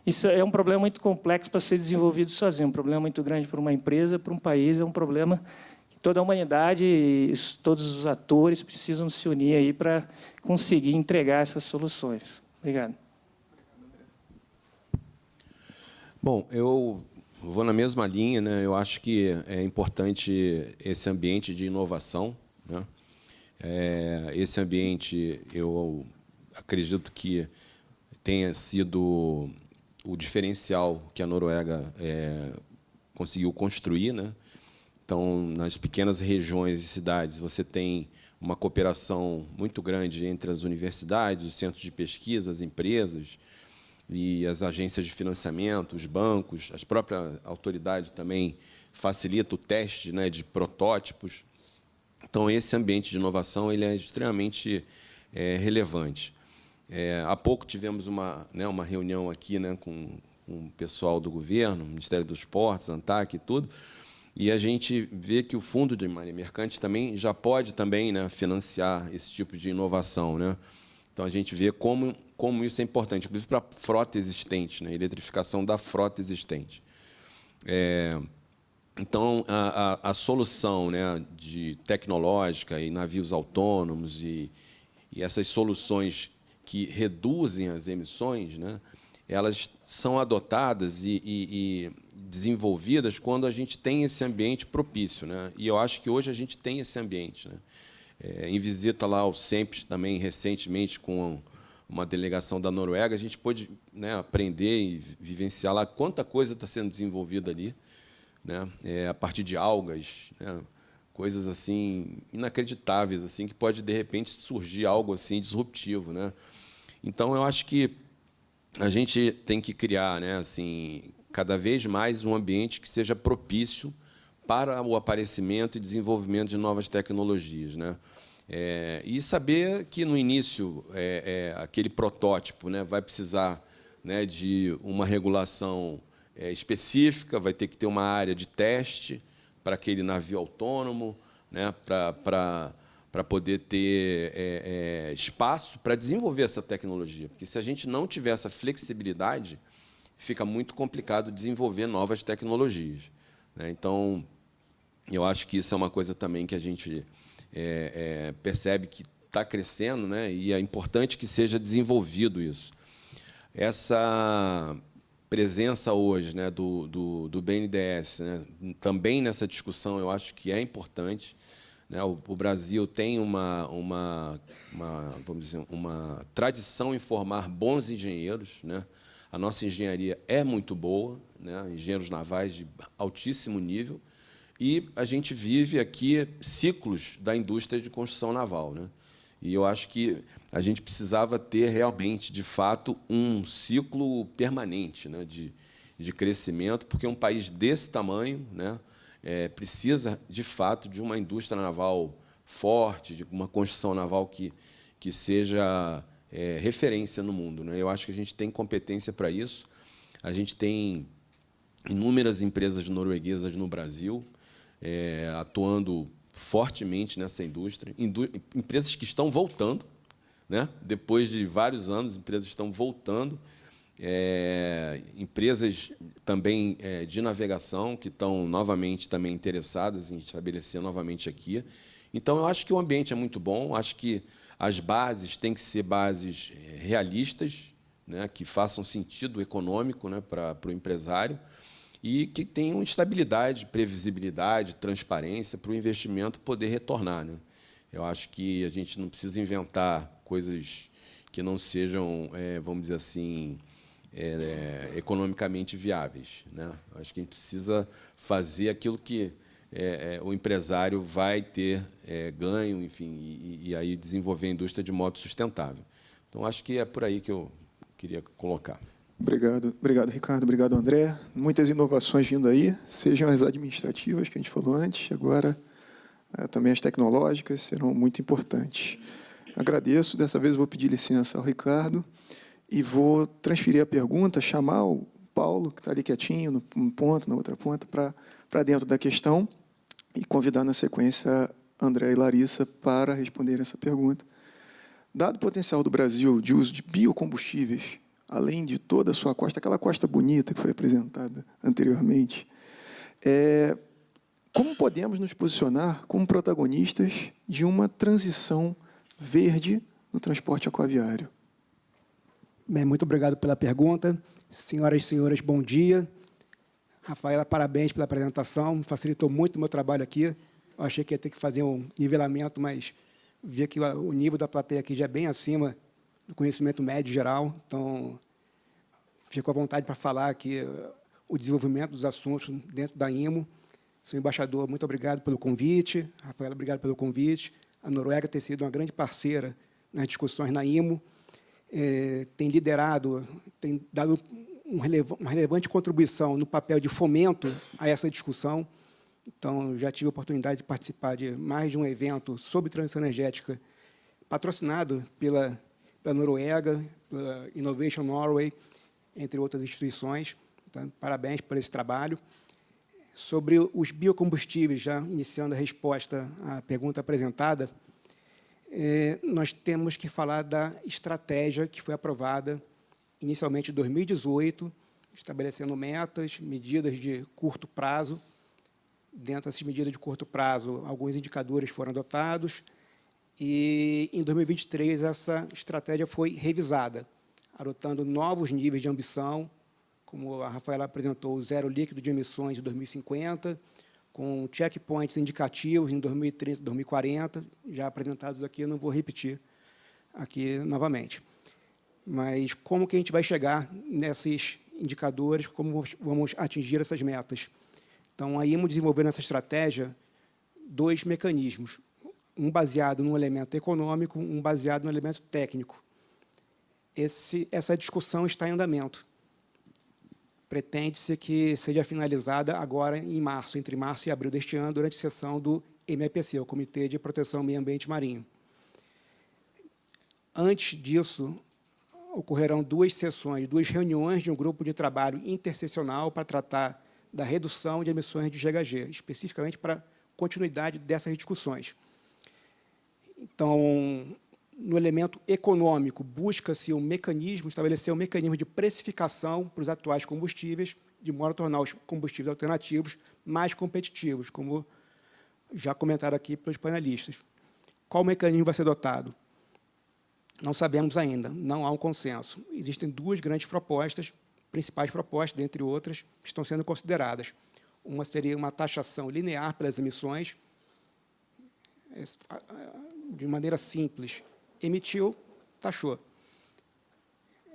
Isso é um problema muito complexo para ser desenvolvido sozinho, um problema muito grande para uma empresa, para um país, é um problema que toda a humanidade e todos os atores precisam se unir aí para conseguir entregar essas soluções. Obrigado. Bom, eu vou na mesma linha, né? Eu acho que é importante esse ambiente de inovação, né? Esse ambiente, eu acredito que tenha sido o diferencial que a Noruega conseguiu construir, né? Então, nas pequenas regiões e cidades, você tem uma cooperação muito grande entre as universidades, os centros de pesquisa, as empresas e as agências de financiamento, os bancos, as próprias autoridades também facilitam o teste, né, de protótipos. Então, esse ambiente de inovação ele é extremamente relevante. Há pouco tivemos uma reunião aqui, né, com o pessoal do governo, Ministério dos Portos, ANTAC e tudo, e a gente vê que o Fundo de Marinha Mercante também já pode também, né, financiar esse tipo de inovação, né? Então, a gente vê como como isso é importante, inclusive para a frota existente, né? Eletrificação da frota existente. Então, a solução, né, de tecnológica e navios autônomos e essas soluções que reduzem as emissões, né, elas são adotadas e desenvolvidas quando a gente tem esse ambiente propício, né? E eu acho que hoje a gente tem esse ambiente, né? Em visita lá ao CEMPES também recentemente com uma delegação da Noruega, a gente pôde, né, aprender e vivenciar lá quanta coisa está sendo desenvolvida ali, né? A partir de algas, né? Coisas assim inacreditáveis, assim, que pode de repente surgir algo assim disruptivo, né? Então eu acho que a gente tem que criar, né, assim, cada vez mais um ambiente que seja propício para o aparecimento e desenvolvimento de novas tecnologias, né? E saber que no início aquele protótipo, né, vai precisar, né, de uma regulação específica, vai ter que ter uma área de teste para aquele navio autônomo, né, para poder ter espaço para desenvolver essa tecnologia. Porque, se a gente não tiver essa flexibilidade, fica muito complicado desenvolver novas tecnologias, né? Então, eu acho que isso é uma coisa também que a gente percebe que está crescendo, né, e é importante que seja desenvolvido isso. Essa presença hoje, né, do BNDES, né, também nessa discussão, eu acho que é importante, né? O Brasil tem vamos dizer, uma tradição em formar bons engenheiros, né? A nossa engenharia é muito boa, né? Engenheiros navais de altíssimo nível, e a gente vive aqui ciclos da indústria de construção naval, né? E eu acho que a gente precisava ter realmente, de fato, um ciclo permanente, né, de crescimento, porque um país desse tamanho, né, precisa, de fato, de uma indústria naval forte, de uma construção naval que seja referência no mundo, né? Eu acho que a gente tem competência para isso. A gente tem inúmeras empresas norueguesas no Brasil, atuando fortemente nessa indústria, empresas que estão voltando, né? Depois de vários anos, empresas estão voltando, empresas também de navegação que estão novamente também interessadas em estabelecer novamente aqui. Então, eu acho que o ambiente é muito bom, acho que as bases têm que ser bases realistas, né, que façam sentido econômico, né, para o empresário, e que tenham estabilidade, previsibilidade, transparência para o investimento poder retornar, né? Eu acho que a gente não precisa inventar coisas que não sejam, vamos dizer assim, economicamente viáveis, né? Acho que a gente precisa fazer aquilo que o empresário vai ter ganho, enfim, e aí desenvolver a indústria de modo sustentável. Então, acho que é por aí que eu queria colocar. Obrigado, Ricardo. Obrigado, André. Muitas inovações vindo aí, sejam as administrativas, que a gente falou antes, agora também as tecnológicas serão muito importantes. Agradeço. Dessa vez vou pedir licença ao Ricardo e vou transferir a pergunta, chamar o Paulo, que está ali quietinho, num ponto, na outra ponta, para dentro da questão, e convidar, na sequência, André e Larissa para responder essa pergunta. Dado o potencial do Brasil de uso de biocombustíveis, além de toda a sua costa, aquela costa bonita que foi apresentada anteriormente, como podemos nos posicionar como protagonistas de uma transição verde no transporte aquaviário? Bem, muito obrigado pela pergunta. Senhoras e senhores, bom dia. Rafaela, parabéns pela apresentação, facilitou muito o meu trabalho aqui. Eu achei que ia ter que fazer um nivelamento, mas vi que o nível da plateia aqui já é bem acima do conhecimento médio geral, então fico à vontade para falar aqui o desenvolvimento dos assuntos dentro da IMO. Senhor embaixador, muito obrigado pelo convite. Rafaela, obrigado pelo convite. A Noruega tem sido uma grande parceira nas discussões na IMO, tem liderado, tem dado uma relevante contribuição no papel de fomento a essa discussão. Então, já tive a oportunidade de participar de mais de um evento sobre transição energética, patrocinado pela Noruega, pela Innovation Norway, entre outras instituições. Então, parabéns por esse trabalho. Sobre os biocombustíveis, já iniciando a resposta à pergunta apresentada, nós temos que falar da estratégia que foi aprovada inicialmente em 2018, estabelecendo metas, medidas de curto prazo. Dentro dessas medidas de curto prazo, alguns indicadores foram adotados, e, em 2023, essa estratégia foi revisada, adotando novos níveis de ambição, como a Rafaela apresentou, o zero líquido de emissões em 2050, com checkpoints indicativos em 2030 e 2040, já apresentados aqui, eu não vou repetir aqui novamente. Mas como que a gente vai chegar nesses indicadores, como vamos atingir essas metas? Então, aí vamos desenvolver nessa estratégia 2 mecanismos, um baseado no elemento econômico, um baseado no elemento técnico. Essa discussão está em andamento. Pretende-se que seja finalizada agora em março, entre março e abril deste ano, durante a sessão do MEPC, o Comitê de Proteção ao Meio Ambiente Marinho. Antes disso, ocorrerão 2 sessões, 2 reuniões de um grupo de trabalho intersessional para tratar da redução de emissões de GHG, especificamente para a continuidade dessas discussões. Então, no elemento econômico, busca-se estabelecer um mecanismo de precificação para os atuais combustíveis, de modo a tornar os combustíveis alternativos mais competitivos, como já comentaram aqui pelos panelistas. Qual mecanismo vai ser adotado? Não sabemos ainda, não há um consenso. Existem 2 grandes propostas, principais propostas, dentre outras, que estão sendo consideradas. Uma seria uma taxação linear pelas emissões, de maneira simples. Emitiu, taxou.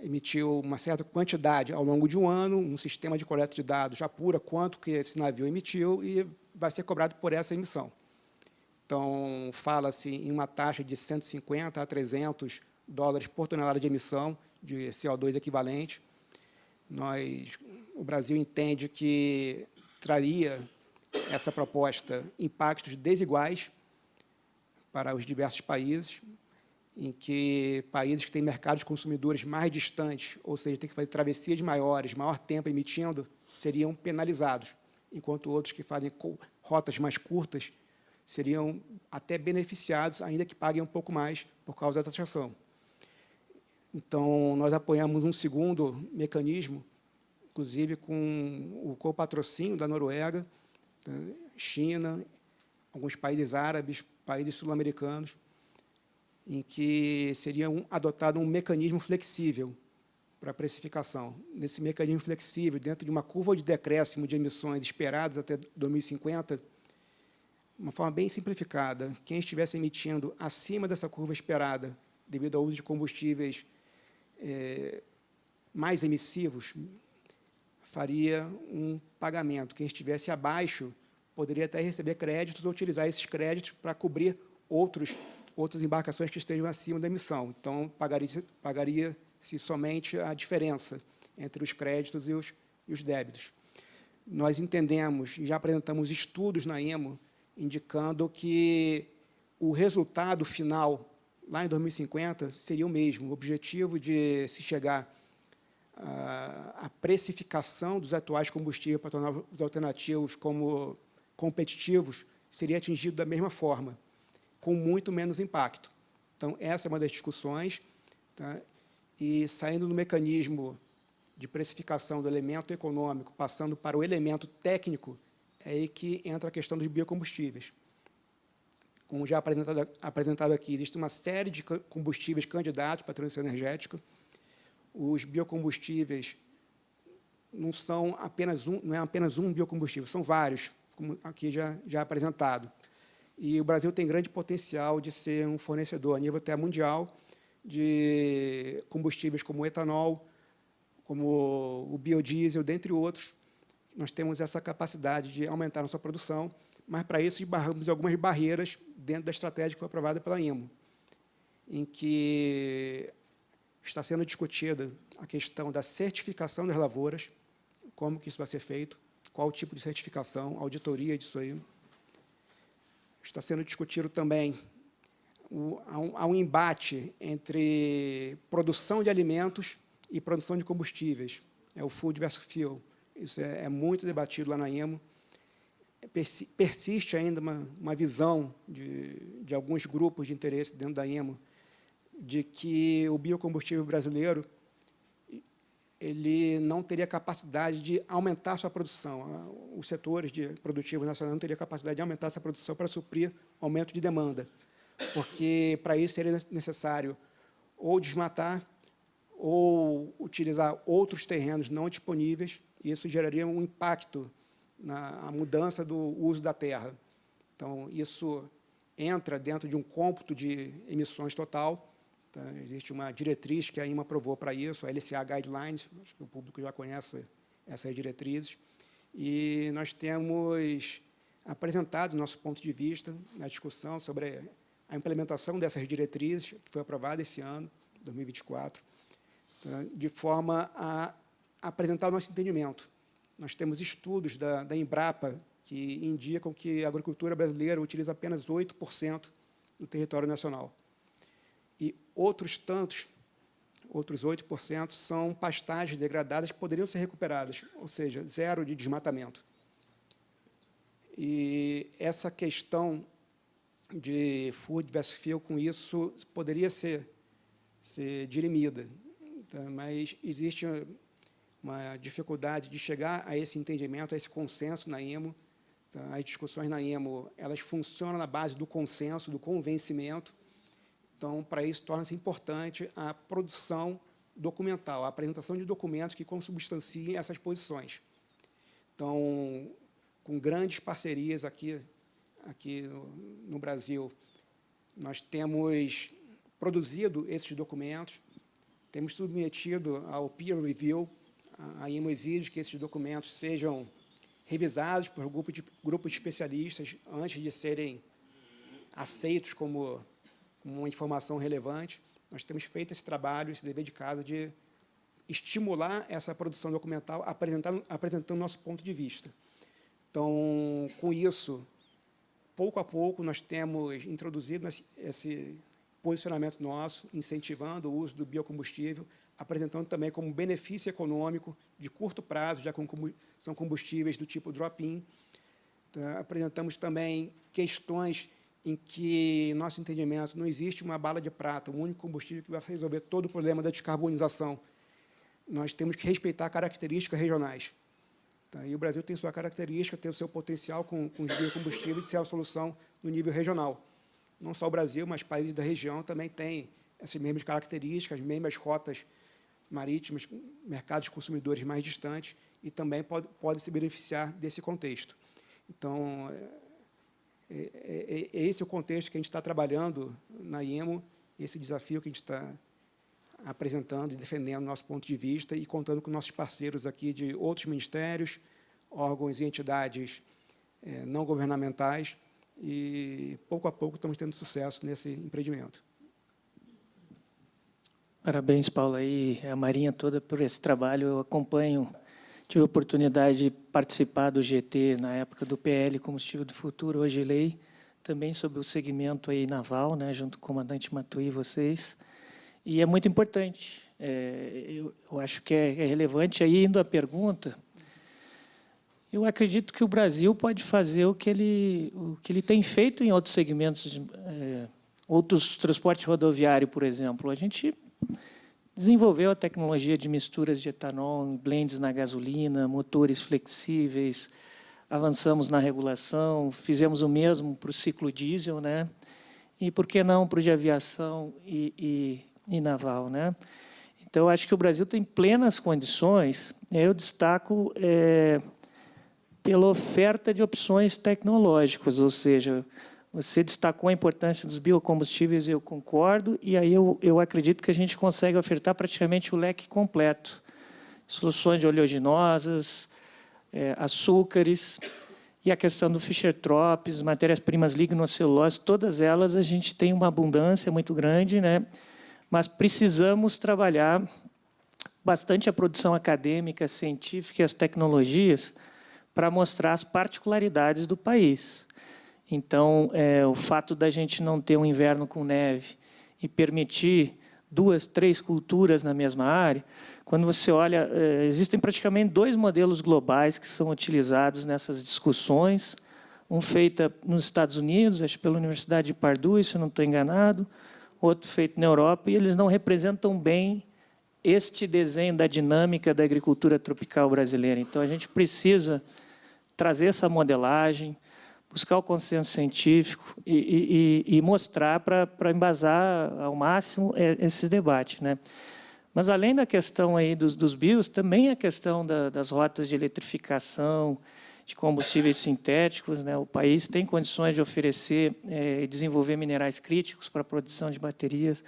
Emitiu uma certa quantidade ao longo de um ano, um sistema de coleta de dados apura quanto que esse navio emitiu e vai ser cobrado por essa emissão. Então, fala-se em uma taxa de 150 a 300 dólares por tonelada de emissão de CO2 equivalente. O Brasil entende que traria essa proposta impactos desiguais para os diversos países, em que países que têm mercados consumidores mais distantes, ou seja, têm que fazer travessias maiores, maior tempo emitindo, seriam penalizados, enquanto outros que fazem rotas mais curtas seriam até beneficiados, ainda que paguem um pouco mais por causa da taxação. Então, nós apoiamos um segundo mecanismo, inclusive com o copatrocínio da Noruega, China, alguns países árabes, países sul-americanos, em que seria adotado um mecanismo flexível para a precificação. Nesse mecanismo flexível, dentro de uma curva de decréscimo de emissões esperadas até 2050, uma forma bem simplificada, quem estivesse emitindo acima dessa curva esperada, devido ao uso de combustíveis mais emissivos, faria um pagamento. Quem estivesse abaixo poderia até receber créditos ou utilizar esses créditos para cobrir outras embarcações que estejam acima da emissão. Então, pagaria-se somente a diferença entre os créditos e os débitos. Nós entendemos, e já apresentamos estudos na IMO, indicando que o resultado final, lá em 2050, seria o mesmo. O objetivo de se chegar à precificação dos atuais combustíveis para tornar os alternativos como competitivos seria atingido da mesma forma, com muito menos impacto. Então, essa é uma das discussões. Tá? E, saindo do mecanismo de precificação do elemento econômico, passando para o elemento técnico, é aí que entra a questão dos biocombustíveis. Como já apresentado aqui, existe uma série de combustíveis candidatos para a transição energética. Os biocombustíveis não é apenas um biocombustível, são vários, como aqui já apresentado. E o Brasil tem grande potencial de ser um fornecedor a nível até mundial de combustíveis como o etanol, como o biodiesel, dentre outros. Nós temos essa capacidade de aumentar nossa produção, mas, para isso, esbarramos em algumas barreiras dentro da estratégia que foi aprovada pela IMO, em que está sendo discutida a questão da certificação das lavouras, como que isso vai ser feito, qual o tipo de certificação, auditoria disso aí. Está sendo discutido também há um embate entre produção de alimentos e produção de combustíveis, é o food versus fuel. Isso é muito debatido lá na IMO. persiste ainda uma visão de alguns grupos de interesse dentro da IMO de que o biocombustível brasileiro ele não teria capacidade de aumentar sua produção. Os setores produtivos nacionais não teriam capacidade de aumentar essa produção para suprir o aumento de demanda, porque, para isso, seria necessário ou desmatar ou utilizar outros terrenos não disponíveis, e isso geraria um impacto na mudança do uso da terra. Então, isso entra dentro de um cômputo de emissões total. Tá? Existe uma diretriz que a IMA aprovou para isso, a LCA Guidelines, acho que o público já conhece essas diretrizes, e nós temos apresentado nosso ponto de vista na discussão sobre a implementação dessas diretrizes, que foi aprovada esse ano, 2024, tá? De forma a apresentar o nosso entendimento. Nós temos estudos da Embrapa que indicam que a agricultura brasileira utiliza apenas 8% do território nacional. E outros 8%, são pastagens degradadas que poderiam ser recuperadas, ou seja, zero de desmatamento. E essa questão de food versus fuel, com isso, poderia ser dirimida, tá? Mas existe uma dificuldade de chegar a esse entendimento, a esse consenso na IMO. Tá? As discussões na IMO, elas funcionam na base do consenso, do convencimento. Então, para isso, torna-se importante a produção documental, a apresentação de documentos que consubstanciem essas posições. Então, com grandes parcerias aqui no Brasil, nós temos produzido esses documentos, temos submetido ao peer review. A IMO exige que esses documentos sejam revisados por grupos de especialistas antes de serem aceitos como uma informação relevante. Nós temos feito esse trabalho, esse dever de casa de estimular essa produção documental, apresentando nosso ponto de vista. Então, com isso, pouco a pouco, nós temos introduzido esse posicionamento nosso, incentivando o uso do biocombustível, apresentando também como benefício econômico de curto prazo, já que são combustíveis do tipo drop-in. Então, apresentamos também questões em que, nosso entendimento, não existe uma bala de prata, um único combustível que vai resolver todo o problema da descarbonização. Nós temos que respeitar características regionais. Tá? E o Brasil tem sua característica, tem o seu potencial com os biocombustíveis de ser a solução no nível regional. Não só o Brasil, mas países da região também têm essas mesmas características, as mesmas rotas marítimas, mercados consumidores mais distantes, e também pode se beneficiar desse contexto. Então, é esse o contexto que a gente está trabalhando na IMO, esse desafio que a gente está apresentando e defendendo nosso ponto de vista e contando com nossos parceiros aqui de outros ministérios, órgãos e entidades não governamentais, e, pouco a pouco, estamos tendo sucesso nesse empreendimento. Parabéns, Paula, e a Marinha toda por esse trabalho. Eu acompanho, tive a oportunidade de participar do GT na época do PL Combustível do Futuro, hoje lei, também sobre o segmento aí naval, né, junto com o comandante Matuí e vocês. E é muito importante. Eu acho que é relevante. Aí, indo à pergunta, eu acredito que o Brasil pode fazer o que ele tem feito em outros segmentos, outros transporte rodoviário, por exemplo. A gente desenvolveu a tecnologia de misturas de etanol, blends na gasolina, motores flexíveis, avançamos na regulação, fizemos o mesmo para o ciclo diesel, né? E por que não para o de aviação e naval, né? Então, eu acho que o Brasil tem plenas condições. Eu destaco pela oferta de opções tecnológicas, ou seja, você destacou a importância dos biocombustíveis, eu concordo, e aí eu acredito que a gente consegue ofertar praticamente o leque completo. Soluções de oleaginosas, açúcares, e a questão do Fischer-Tropsch, matérias-primas lignocelulose, todas elas a gente tem uma abundância muito grande, né? Mas precisamos trabalhar bastante a produção acadêmica, científica e as tecnologias para mostrar as particularidades do país. Então, o fato da gente não ter um inverno com neve e permitir 2, 3 culturas na mesma área, quando você olha, existem praticamente 2 modelos globais que são utilizados nessas discussões. Um feito nos Estados Unidos, acho que pela Universidade de Purdue, se eu não estou enganado, outro feito na Europa, e eles não representam bem este desenho da dinâmica da agricultura tropical brasileira. Então, a gente precisa trazer essa modelagem, buscar o consenso científico e mostrar para embasar ao máximo esses debates, né? Mas, além da questão aí dos bios, também a questão das rotas de eletrificação, de combustíveis sintéticos, né? O país tem condições de oferecer e desenvolver minerais críticos para a produção de baterias.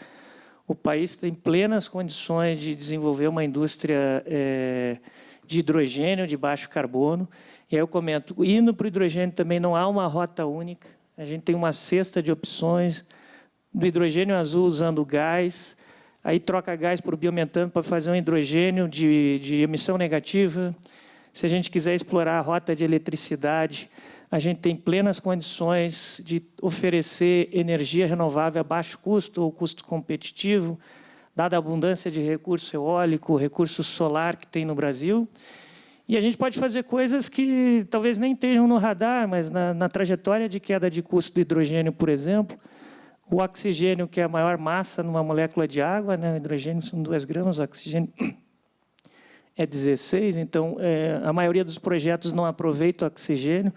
O país tem plenas condições de desenvolver uma indústria de hidrogênio de baixo carbono. E aí eu comento, indo para o hidrogênio também não há uma rota única. A gente tem uma cesta de opções do hidrogênio azul usando gás, aí troca gás por biometano para fazer um hidrogênio de emissão negativa. Se a gente quiser explorar a rota de eletricidade, a gente tem plenas condições de oferecer energia renovável a baixo custo ou custo competitivo, dada a abundância de recurso eólico, recurso solar que tem no Brasil. E a gente pode fazer coisas que talvez nem estejam no radar, mas na trajetória de queda de custo do hidrogênio, por exemplo, o oxigênio, que é a maior massa numa molécula de água, né? O hidrogênio são 2 gramas, o oxigênio é 16, então a maioria dos projetos não aproveita o oxigênio.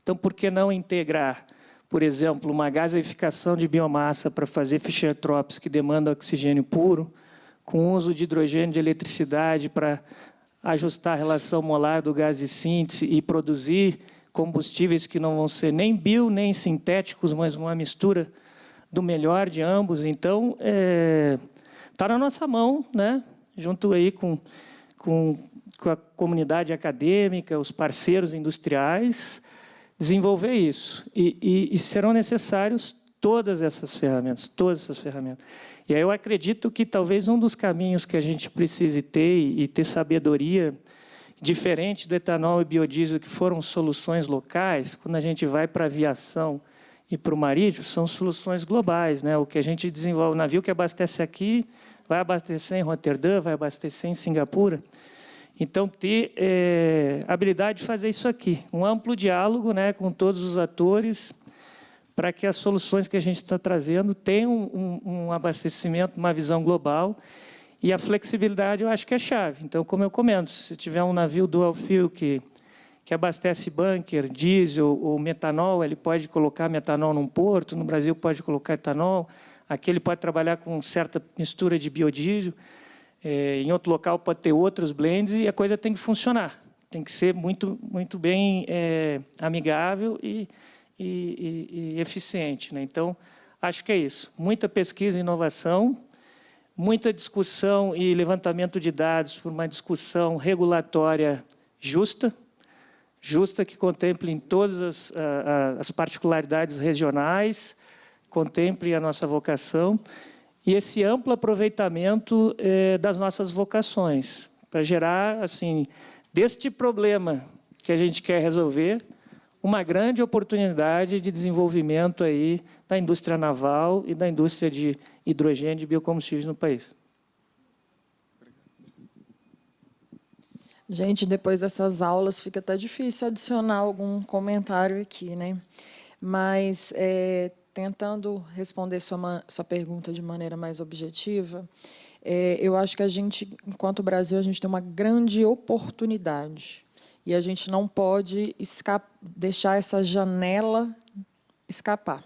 Então, por que não integrar, por exemplo, uma gaseificação de biomassa para fazer Fischer-Tropsch, que demanda oxigênio puro, com uso de hidrogênio de eletricidade para ajustar a relação molar do gás de síntese e produzir combustíveis que não vão ser nem bio, nem sintéticos, mas uma mistura do melhor de ambos. Então, está na nossa mão, né? Junto aí com a comunidade acadêmica, os parceiros industriais, desenvolver isso. E serão necessários todas essas ferramentas, E aí eu acredito que talvez um dos caminhos que a gente precise ter e ter sabedoria, diferente do etanol e biodiesel, que foram soluções locais, quando a gente vai para a aviação e para o marítimo, são soluções globais, né? O que a gente desenvolve, o navio que abastece aqui, vai abastecer em Roterdã, vai abastecer em Singapura. Então, ter habilidade de fazer isso aqui, um amplo diálogo, né, com todos os atores, para que as soluções que a gente está trazendo tenham um abastecimento, uma visão global. E a flexibilidade, eu acho que é chave. Então, como eu comento, se tiver um navio dual fuel que abastece bunker, diesel ou metanol, ele pode colocar metanol num porto, no Brasil pode colocar etanol, aqui ele pode trabalhar com certa mistura de biodiesel, em outro local pode ter outros blends, e a coisa tem que funcionar. Tem que ser muito bem amigável e eficiente, né? Então, acho que é isso. Muita pesquisa e inovação, muita discussão e levantamento de dados por uma discussão regulatória justa, que contemple em todas as particularidades regionais, contemple a nossa vocação, e esse amplo aproveitamento das nossas vocações, para gerar, assim, deste problema que a gente quer resolver, uma grande oportunidade de desenvolvimento aí da indústria naval e da indústria de hidrogênio e de biocombustíveis no país. Gente, depois dessas aulas fica até difícil adicionar algum comentário aqui, né? Mas, tentando responder sua pergunta de maneira mais objetiva, eu acho que a gente, enquanto Brasil, a gente tem uma grande oportunidade. E a gente não pode deixar essa janela escapar.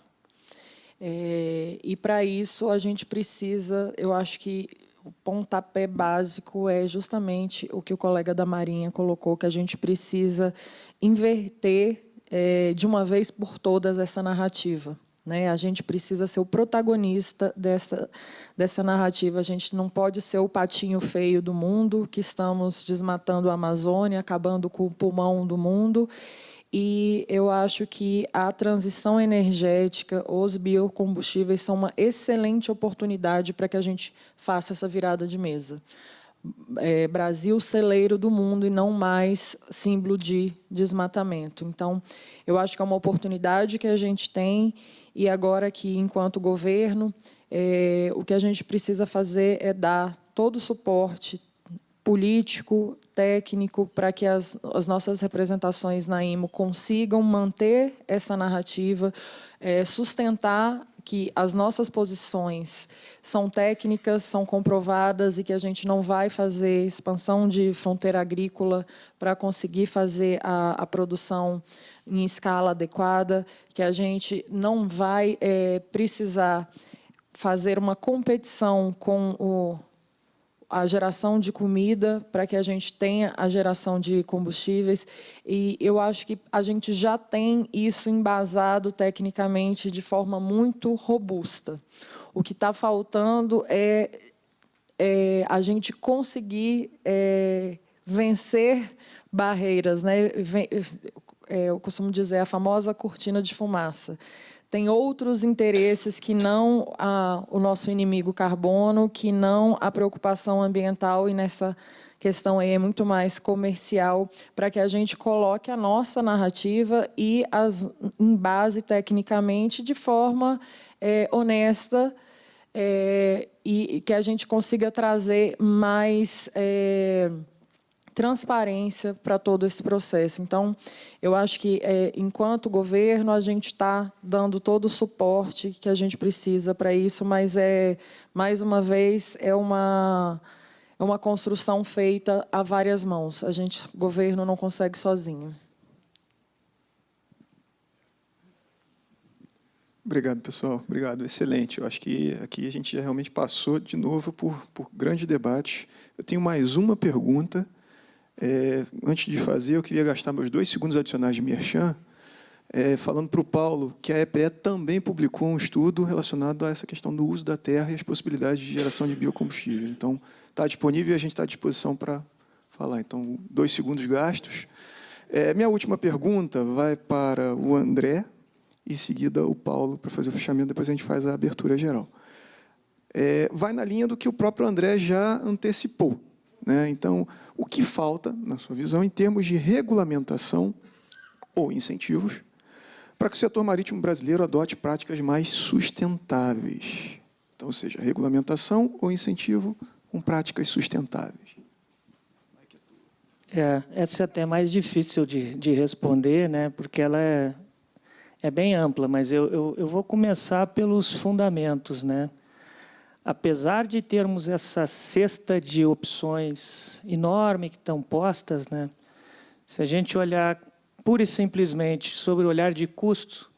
E, para isso, a gente precisa, eu acho que o pontapé básico é justamente o que o colega da Marinha colocou, que a gente precisa inverter, de uma vez por todas, essa narrativa. Né? A gente precisa ser o protagonista dessa narrativa. A gente não pode ser o patinho feio do mundo, que estamos desmatando a Amazônia, acabando com o pulmão do mundo. E eu acho que a transição energética, os biocombustíveis, são uma excelente oportunidade para que a gente faça essa virada de mesa. Brasil celeiro do mundo e não mais símbolo de desmatamento. Então, eu acho que é uma oportunidade que a gente tem, e agora que, enquanto governo, o que a gente precisa fazer é dar todo o suporte político, técnico para que as nossas representações na IMO consigam manter essa narrativa, sustentar que as nossas posições são técnicas, são comprovadas e que a gente não vai fazer expansão de fronteira agrícola para conseguir fazer a produção em escala adequada, que a gente não vai precisar fazer uma competição com a geração de comida para que a gente tenha a geração de combustíveis. E eu acho que a gente já tem isso embasado tecnicamente de forma muito robusta. O que está faltando é a gente conseguir vencer barreiras, né? Eu costumo dizer a famosa cortina de fumaça. Tem outros interesses que não o nosso inimigo carbono, que não a preocupação ambiental, e nessa questão aí é muito mais comercial, para que a gente coloque a nossa narrativa e em base tecnicamente de forma honesta, e que a gente consiga trazer mais transparência para todo esse processo. Então, eu acho que, enquanto governo, a gente está dando todo o suporte que a gente precisa para isso, mas, mais uma vez, é uma construção feita a várias mãos. O governo não consegue sozinho. Obrigado, pessoal. Obrigado. Excelente. Eu acho que aqui a gente já realmente passou, de novo, por grande debate. Eu tenho mais uma pergunta. Antes de fazer, eu queria gastar meus 2 segundos adicionais de merchan, falando para o Paulo que a EPE também publicou um estudo relacionado a essa questão do uso da terra e as possibilidades de geração de biocombustíveis. Então, está disponível e a gente está à disposição para falar. Então, 2 segundos gastos. Minha última pergunta vai para o André e, em seguida, o Paulo, para fazer o fechamento. Depois a gente faz a abertura geral. Vai na linha do que o próprio André já antecipou, né? Então, o que falta, na sua visão, em termos de regulamentação ou incentivos, para que o setor marítimo brasileiro adote práticas mais sustentáveis? Então, ou seja, regulamentação ou incentivo com práticas sustentáveis. Essa é até mais difícil de responder, né? Porque ela é bem ampla, mas eu vou começar pelos fundamentos, né? Apesar de termos essa cesta de opções enorme que estão postas, né? Se a gente olhar pura e simplesmente sobre o olhar de custo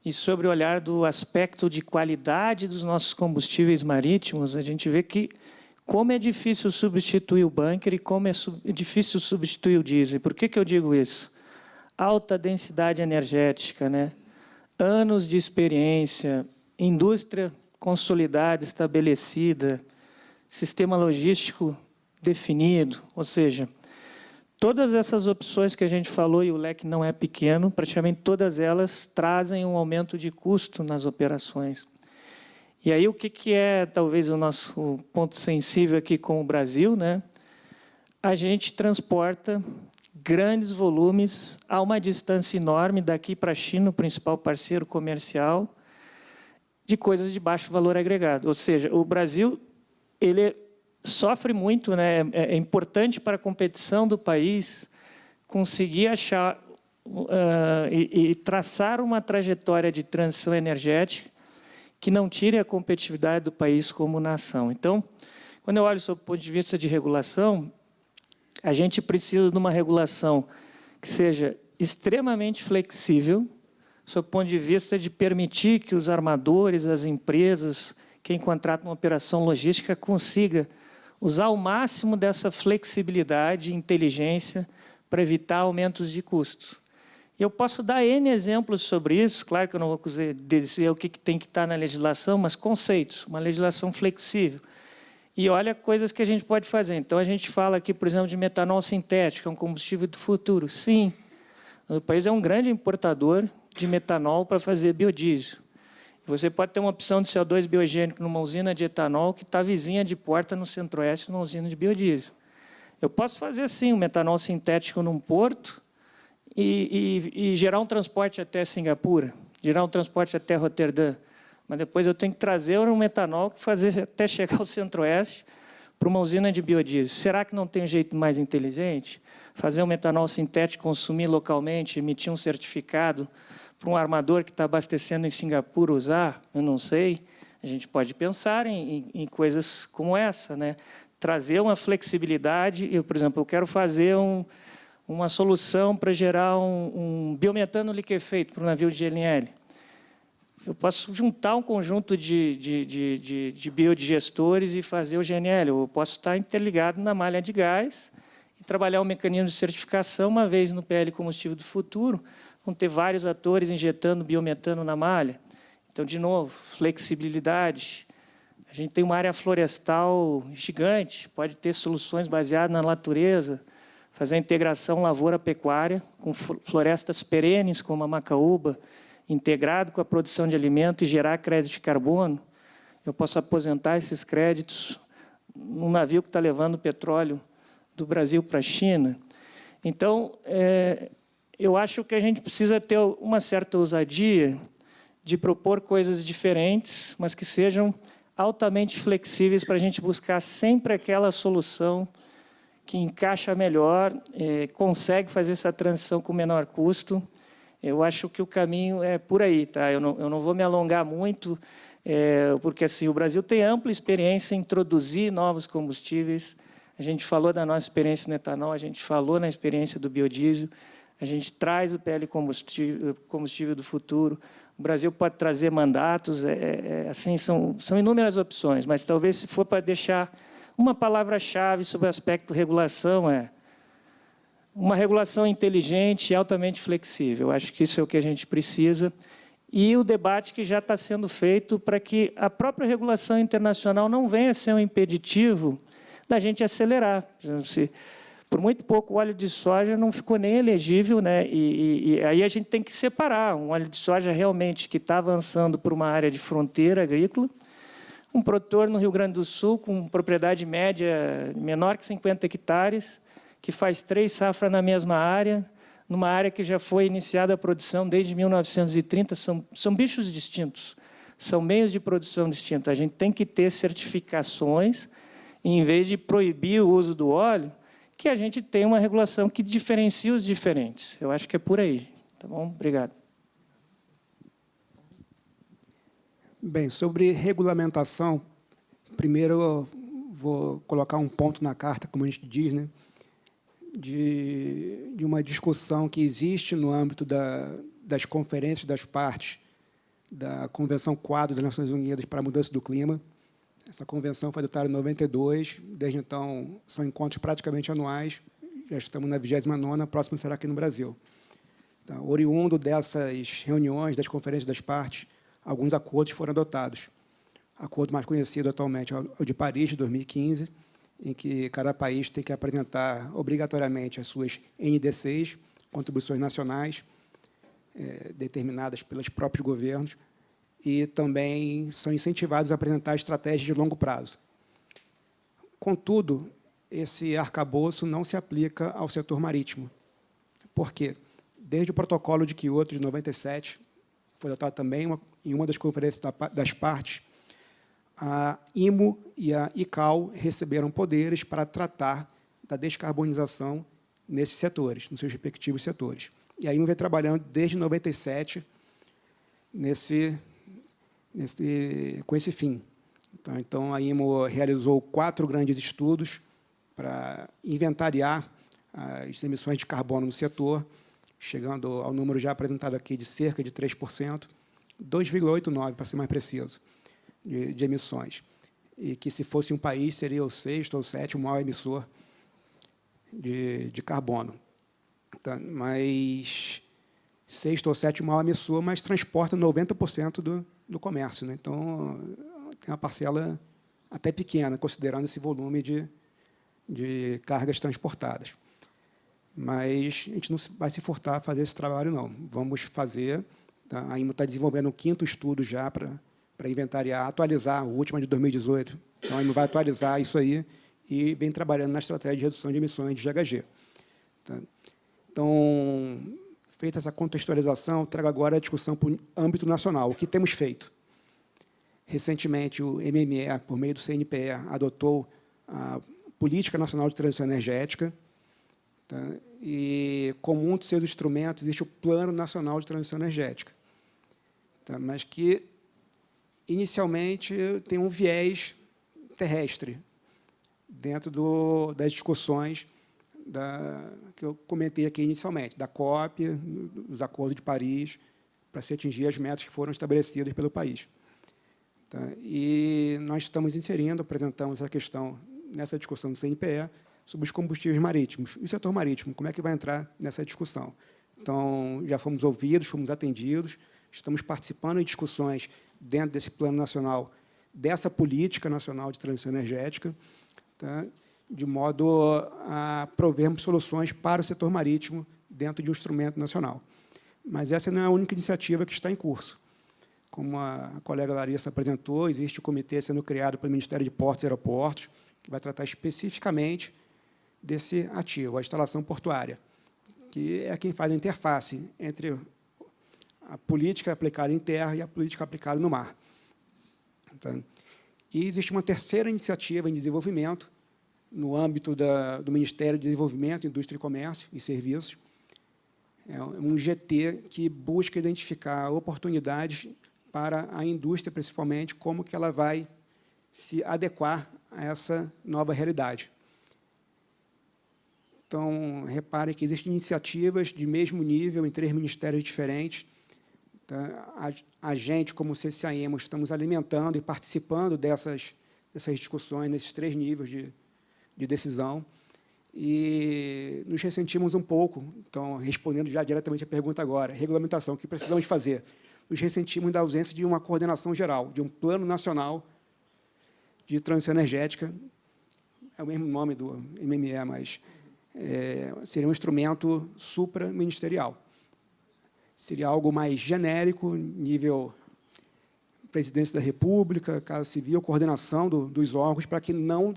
e sobre o olhar do aspecto de qualidade dos nossos combustíveis marítimos, a gente vê que como é difícil substituir o bunker e como é difícil substituir o diesel. Por que eu digo isso? Alta densidade energética, né? Anos de experiência, indústria consolidada, estabelecida, sistema logístico definido, ou seja, todas essas opções que a gente falou, e o leque não é pequeno, praticamente todas elas trazem um aumento de custo nas operações. E aí o que é talvez o nosso ponto sensível aqui com o Brasil, né? A gente transporta grandes volumes a uma distância enorme daqui para a China, o principal parceiro comercial, de coisas de baixo valor agregado. Ou seja, o Brasil ele sofre muito, né? É importante para a competição do país conseguir achar e traçar uma trajetória de transição energética que não tire a competitividade do país como nação. Então, quando eu olho sob o ponto de vista de regulação, a gente precisa de uma regulação que seja extremamente flexível, sob o ponto de vista de permitir que os armadores, as empresas, quem contrata uma operação logística, consiga usar o máximo dessa flexibilidade e inteligência para evitar aumentos de custos. Eu posso dar N exemplos sobre isso, claro que eu não vou dizer o que tem que estar na legislação, mas conceitos, uma legislação flexível. E olha coisas que a gente pode fazer. Então, a gente fala aqui, por exemplo, de metanol sintético, que é um combustível do futuro. Sim, o país é um grande importador de metanol para fazer biodiesel. Você pode ter uma opção de CO2 biogênico numa usina de etanol que está vizinha de porta no centro-oeste, numa usina de biodiesel. Eu posso fazer, sim, um metanol sintético num porto e gerar um transporte até Singapura, gerar um transporte até Roterdã. Mas depois eu tenho que trazer um metanol que fazer até chegar ao centro-oeste, para uma usina de biodiesel. Será que não tem um jeito mais inteligente? Fazer um metanol sintético, consumir localmente, emitir um certificado para um armador que está abastecendo em Singapura usar? Eu não sei. A gente pode pensar em coisas como essa, né? Trazer uma flexibilidade. Eu, por exemplo, eu quero fazer uma solução para gerar um biometano liquefeito para o navio de GNL. Eu posso juntar um conjunto de biodigestores e fazer o GNL. Eu posso estar interligado na malha de gás e trabalhar um mecanismo de certificação, uma vez no PL Combustível do Futuro, vão ter vários atores injetando biometano na malha. Então, de novo, flexibilidade. A gente tem uma área florestal gigante, pode ter soluções baseadas na natureza, fazer a integração lavoura-pecuária com florestas perenes, como a macaúba, integrado com a produção de alimento e gerar crédito de carbono. Eu posso aposentar esses créditos num navio que está levando petróleo do Brasil para a China. Então, eu acho que a gente precisa ter uma certa ousadia de propor coisas diferentes, mas que sejam altamente flexíveis para a gente buscar sempre aquela solução que encaixa melhor, consegue fazer essa transição com menor custo. Eu acho que o caminho é por aí, tá? Eu não vou me alongar muito, porque assim, o Brasil tem ampla experiência em introduzir novos combustíveis. A gente falou da nossa experiência no etanol, a gente falou na experiência do biodiesel, a gente traz o PL combustível do futuro. O Brasil pode trazer mandatos, assim, são inúmeras opções, mas talvez, se for para deixar uma palavra-chave sobre o aspecto regulação, uma regulação inteligente e altamente flexível. Eu acho que isso é o que a gente precisa. E o debate que já está sendo feito para que a própria regulação internacional não venha a ser um impeditivo da gente acelerar. Por muito pouco, o óleo de soja não ficou nem elegível, né? E aí a gente tem que separar um óleo de soja realmente que está avançando por uma área de fronteira agrícola, um produtor no Rio Grande do Sul com propriedade média menor que 50 hectares, que faz 3 safras na mesma área, numa área que já foi iniciada a produção desde 1930, são bichos distintos, são meios de produção distintos. A gente tem que ter certificações, e, em vez de proibir o uso do óleo, que a gente tenha uma regulação que diferencie os diferentes. Eu acho que é por aí. Tá bom? Obrigado. Bem, sobre regulamentação, primeiro eu vou colocar um ponto na carta, como a gente diz, né, de uma discussão que existe no âmbito das conferências das partes da Convenção Quadro das Nações Unidas para a Mudança do Clima. Essa convenção foi adotada em 92, desde então são encontros praticamente anuais, já estamos na 29ª, a próxima será aqui no Brasil. Então, oriundo dessas reuniões, das conferências das partes, alguns acordos foram adotados. O acordo mais conhecido atualmente é o de Paris, de 2015, em que cada país tem que apresentar obrigatoriamente as suas NDCs, contribuições nacionais, determinadas pelos próprios governos, e também são incentivados a apresentar estratégias de longo prazo. Contudo, esse arcabouço não se aplica ao setor marítimo. Por quê? Desde o Protocolo de Quioto, de 97, foi adotado também em uma das conferências das partes, a IMO e a ICAO receberam poderes para tratar da descarbonização nesses setores, nos seus respectivos setores. E a IMO vem trabalhando desde 97 com esse fim. Então, a IMO realizou 4 grandes estudos para inventariar as emissões de carbono no setor, chegando ao número já apresentado aqui de cerca de 3%, 2,89%, para ser mais preciso, de emissões. E que, se fosse um país, seria o 6º ou 7º maior emissor de carbono. Então, mas 6º ou 7º maior emissor, mas transporta 90% do comércio, né? Então, tem uma parcela até pequena, considerando esse volume de cargas transportadas. Mas a gente não vai se furtar a fazer esse trabalho, não. Vamos fazer. Tá? A IMO está desenvolvendo um 5º estudo já para inventariar, atualizar, o último é de 2018. Então, a IMO vai atualizar isso aí e vem trabalhando na estratégia de redução de emissões de GHG. Tá? Então, feita essa contextualização, trago agora a discussão para o âmbito nacional. O que temos feito? Recentemente, o MME, por meio do CNPE, adotou a Política Nacional de Transição Energética, tá? E, como um dos seus instrumentos, existe o Plano Nacional de Transição Energética, tá? Mas que, inicialmente, tem um viés terrestre dentro das discussões que eu comentei aqui inicialmente, da COP, dos Acordos de Paris, para se atingir as metas que foram estabelecidas pelo país. Tá? E nós estamos apresentamos essa questão nessa discussão do CNPE sobre os combustíveis marítimos. E o setor marítimo, como é que vai entrar nessa discussão? Então, já fomos ouvidos, fomos atendidos, estamos participando em discussões dentro desse Plano Nacional, dessa Política Nacional de Transição Energética, tá? De modo a provermos soluções para o setor marítimo dentro de um instrumento nacional. Mas essa não é a única iniciativa que está em curso. Como a colega Larissa apresentou, existe o comitê sendo criado pelo Ministério de Portos e Aeroportos, que vai tratar especificamente desse ativo, a instalação portuária, que é quem faz a interface entre a política aplicada em terra e a política aplicada no mar. Tá? E existe uma terceira iniciativa em desenvolvimento, no âmbito do Ministério de Desenvolvimento, Indústria e Comércio e Serviços. É um GT que busca identificar oportunidades para a indústria, principalmente, como que ela vai se adequar a essa nova realidade. Então, reparem que existem iniciativas de mesmo nível em 3 ministérios diferentes. Tá? A gente, como CCAEMO, estamos alimentando e participando dessas discussões, nesses 3 níveis de decisão, e nos ressentimos um pouco, então, respondendo já diretamente a pergunta agora, regulamentação, o que precisamos fazer? Nos ressentimos da ausência de uma coordenação geral, de um plano nacional de transição energética, é o mesmo nome do MME, mas seria um instrumento supraministerial. Seria algo mais genérico, nível Presidência da República, Casa Civil, coordenação dos órgãos, para que não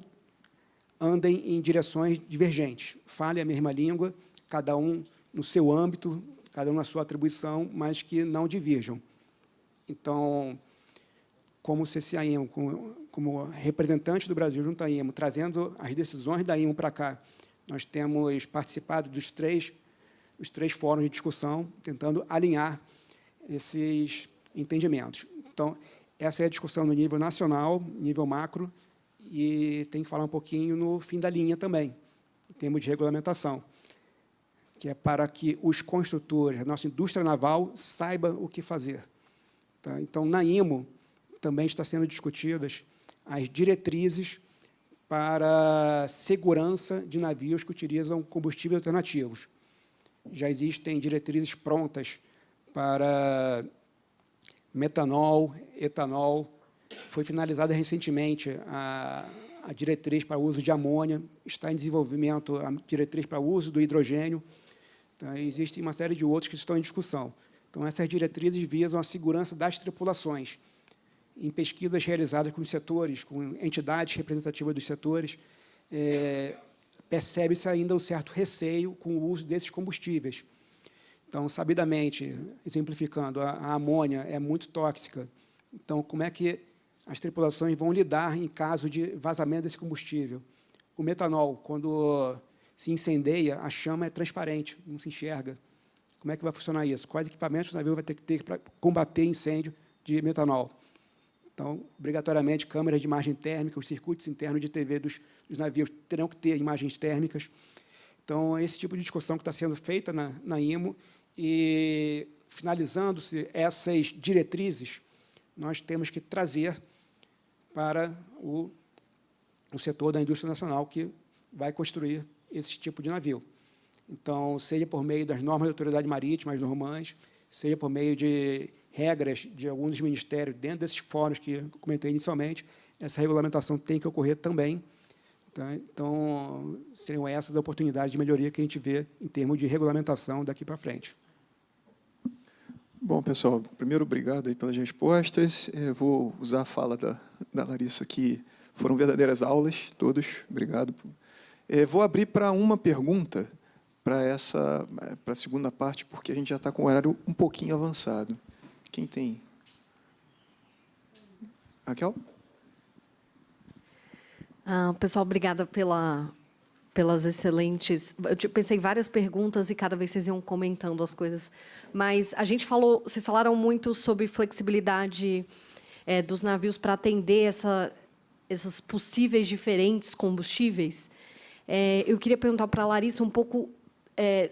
andem em direções divergentes. Falem a mesma língua, cada um no seu âmbito, cada um na sua atribuição, mas que não divirjam. Então, como CCAEMO, como representante do Brasil junto à IMO, trazendo as decisões da IMO para cá, nós temos participado dos três fóruns de discussão, tentando alinhar esses entendimentos. Então, essa é a discussão no nível nacional, nível macro, e tem que falar um pouquinho no fim da linha também, em termos de regulamentação, que é para que os construtores, a nossa indústria naval, saiba o que fazer. Tá? Então, na IMO, também está sendo discutidas as diretrizes para segurança de navios que utilizam combustíveis alternativos. Já existem diretrizes prontas para metanol, etanol. Foi finalizada recentemente a diretriz para o uso de amônia, está em desenvolvimento a diretriz para o uso do hidrogênio. Então, existe uma série de outros que estão em discussão. Então, essas diretrizes visam a segurança das tripulações. Em pesquisas realizadas com os setores, com entidades representativas dos setores, percebe-se ainda um certo receio com o uso desses combustíveis. Então, sabidamente, exemplificando, a amônia é muito tóxica. Então, como é que as tripulações vão lidar em caso de vazamento desse combustível? O metanol, quando se incendeia, a chama é transparente, não se enxerga. Como é que vai funcionar isso? Quais equipamentos o navio vai ter que ter para combater incêndio de metanol? Então, obrigatoriamente, câmeras de imagem térmica, os circuitos internos de TV dos navios terão que ter imagens térmicas. Então, esse tipo de discussão que está sendo feita na IMO, e, finalizando-se essas diretrizes, nós temos que trazer para o setor da indústria nacional que vai construir esse tipo de navio. Então, seja por meio das normas da autoridade marítima, as normãs, seja por meio de regras de alguns dos ministérios, dentro desses fóruns que eu comentei inicialmente, essa regulamentação tem que ocorrer também. Tá? Então, seriam essas as oportunidades de melhoria que a gente vê em termos de regulamentação daqui para frente. Bom, pessoal, primeiro, obrigado aí pelas respostas. Eu vou usar a fala da Larissa, que foram verdadeiras aulas, todos. Obrigado. Vou abrir para uma pergunta, para a segunda parte, porque a gente já está com o horário um pouquinho avançado. Quem tem? Raquel? Pessoal, obrigada pelas excelentes... Eu pensei em várias perguntas e cada vez vocês iam comentando as coisas. Mas a gente falou... Vocês falaram muito sobre flexibilidade dos navios para atender esses possíveis diferentes combustíveis. Eu queria perguntar para a Larissa um pouco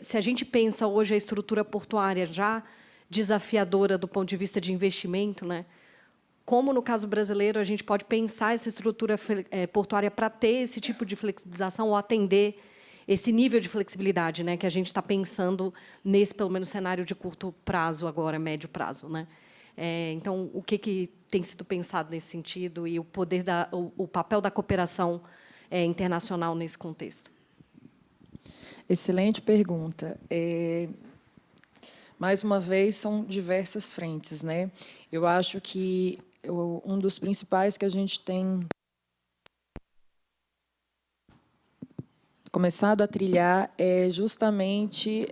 se a gente pensa hoje a estrutura portuária já desafiadora do ponto de vista de investimento, né? Como, no caso brasileiro, a gente pode pensar essa estrutura portuária para ter esse tipo de flexibilização ou atender esse nível de flexibilidade, né, que a gente está pensando nesse, pelo menos, cenário de curto prazo agora, médio prazo, né? Então, o que tem sido pensado nesse sentido e o papel da cooperação internacional nesse contexto? Excelente pergunta. Mais uma vez, são diversas frentes, né? Eu acho que um dos principais que a gente tem começado a trilhar é justamente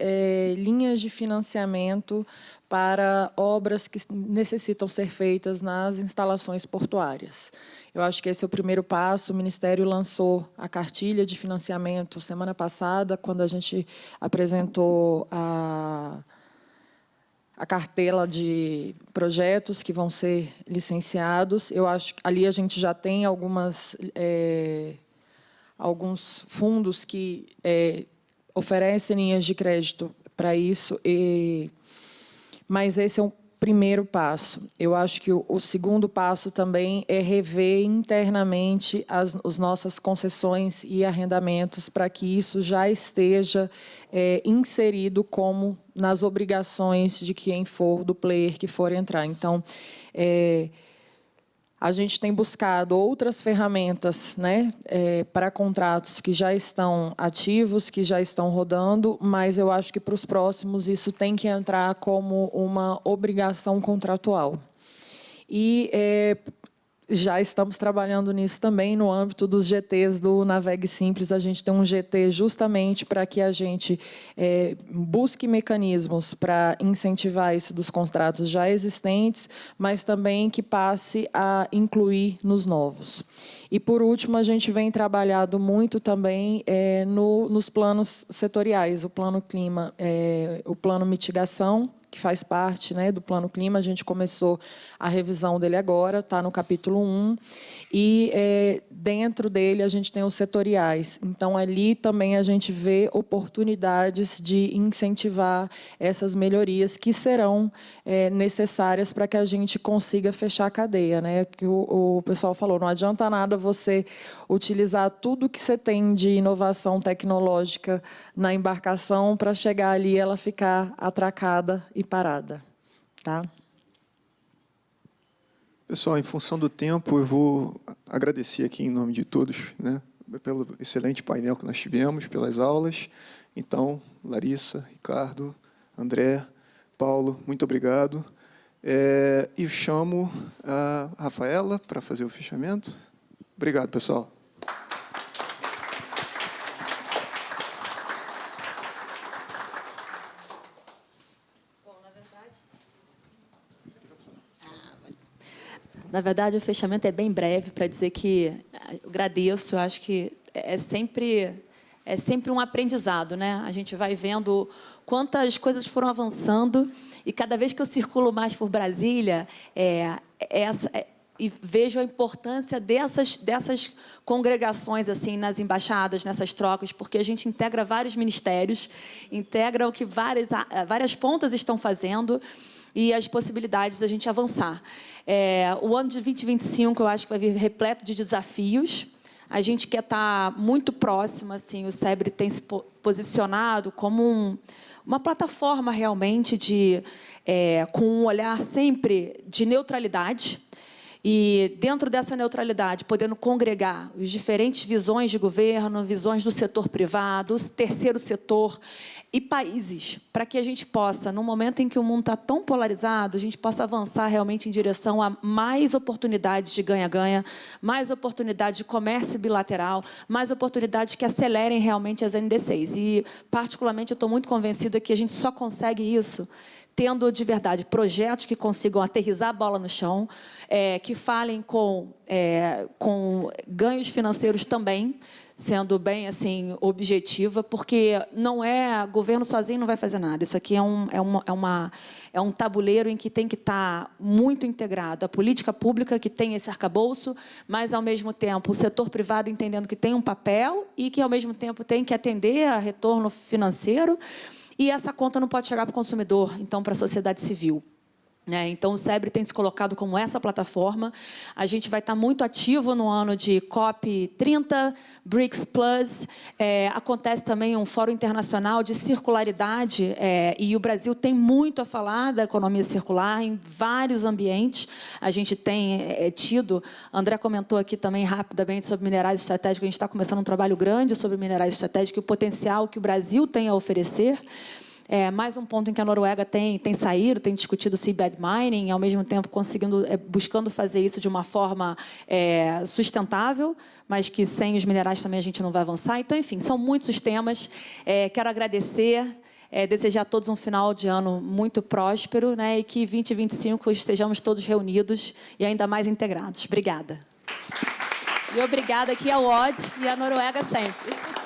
linhas de financiamento para obras que necessitam ser feitas nas instalações portuárias. Eu acho que esse é o primeiro passo. O Ministério lançou a cartilha de financiamento semana passada, quando a gente apresentou a cartela de projetos que vão ser licenciados. Eu acho que ali a gente já tem alguns fundos que oferecem linhas de crédito para isso, mas esse é um primeiro passo. Eu acho que o segundo passo também é rever internamente as nossas concessões e arrendamentos para que isso já esteja inserido como nas obrigações de quem for, do player que for entrar. Então, a gente tem buscado outras ferramentas, né, para contratos que já estão ativos, que já estão rodando, mas eu acho que para os próximos isso tem que entrar como uma obrigação contratual. E já estamos trabalhando nisso também no âmbito dos GTs do Navegue Simples. A gente tem um GT justamente para que a gente busque mecanismos para incentivar isso dos contratos já existentes, mas também que passe a incluir nos novos. E, por último, a gente vem trabalhando muito também nos planos setoriais, o plano clima, o plano mitigação, que faz parte, né, do Plano Clima. A gente começou a revisão dele agora, está no capítulo 1, e dentro dele a gente tem os setoriais. Então, ali também a gente vê oportunidades de incentivar essas melhorias que serão necessárias para que a gente consiga fechar a cadeia, né? Que o pessoal falou, não adianta nada você utilizar tudo que você tem de inovação tecnológica na embarcação para chegar ali e ela ficar atracada e parada, tá? Pessoal, em função do tempo, eu vou agradecer aqui em nome de todos, né, pelo excelente painel que nós tivemos, pelas aulas. Então, Larissa, Ricardo, André, Paulo, muito obrigado. E chamo a Rafaela para fazer o fechamento. Obrigado, pessoal. Na verdade, o fechamento é bem breve, para dizer que eu agradeço. Eu acho que é sempre um aprendizado, né? A gente vai vendo quantas coisas foram avançando, e cada vez que eu circulo mais por Brasília, e vejo a importância dessas congregações assim nas embaixadas, nessas trocas, porque a gente integra vários ministérios, integra o que várias pontas estão fazendo e as possibilidades da gente avançar. O ano de 2025, eu acho que vai vir repleto de desafios. A gente quer estar muito próximo, assim, o SEBRE tem se posicionado como uma plataforma realmente com um olhar sempre de neutralidade, e, dentro dessa neutralidade, podendo congregar as diferentes visões de governo, visões do setor privado, do terceiro setor e países, para que a gente possa, no momento em que o mundo está tão polarizado, a gente possa avançar realmente em direção a mais oportunidades de ganha-ganha, mais oportunidades de comércio bilateral, mais oportunidades que acelerem realmente as NDCs. E, particularmente, eu estou muito convencida que a gente só consegue isso tendo de verdade projetos que consigam aterrissar a bola no chão, que falem com ganhos financeiros também, sendo bem assim objetiva, porque não governo sozinho não vai fazer nada. Isso aqui é um tabuleiro em que tem que estar muito integrado a política pública, que tem esse arcabouço, mas, ao mesmo tempo, o setor privado entendendo que tem um papel e que, ao mesmo tempo, tem que atender a retorno financeiro, e essa conta não pode chegar para o consumidor, então, para a sociedade civil. Então, o SEBRE tem se colocado como essa plataforma. A gente vai estar muito ativo no ano de COP30, BRICS Plus. Acontece também um fórum internacional de circularidade, e o Brasil tem muito a falar da economia circular em vários ambientes. A gente tem tido, André comentou aqui também rapidamente sobre minerais estratégicos, a gente está começando um trabalho grande sobre minerais estratégicos e o potencial que o Brasil tem a oferecer. Mais um ponto em que a Noruega tem saído, tem discutido o seabed mining, ao mesmo tempo buscando fazer isso de uma forma sustentável, mas que sem os minerais também a gente não vai avançar. Então, enfim, são muitos os temas. Quero agradecer, desejar a todos um final de ano muito próspero, e que 2025 estejamos todos reunidos e ainda mais integrados. Obrigada. E obrigada aqui ao OD e à Noruega sempre.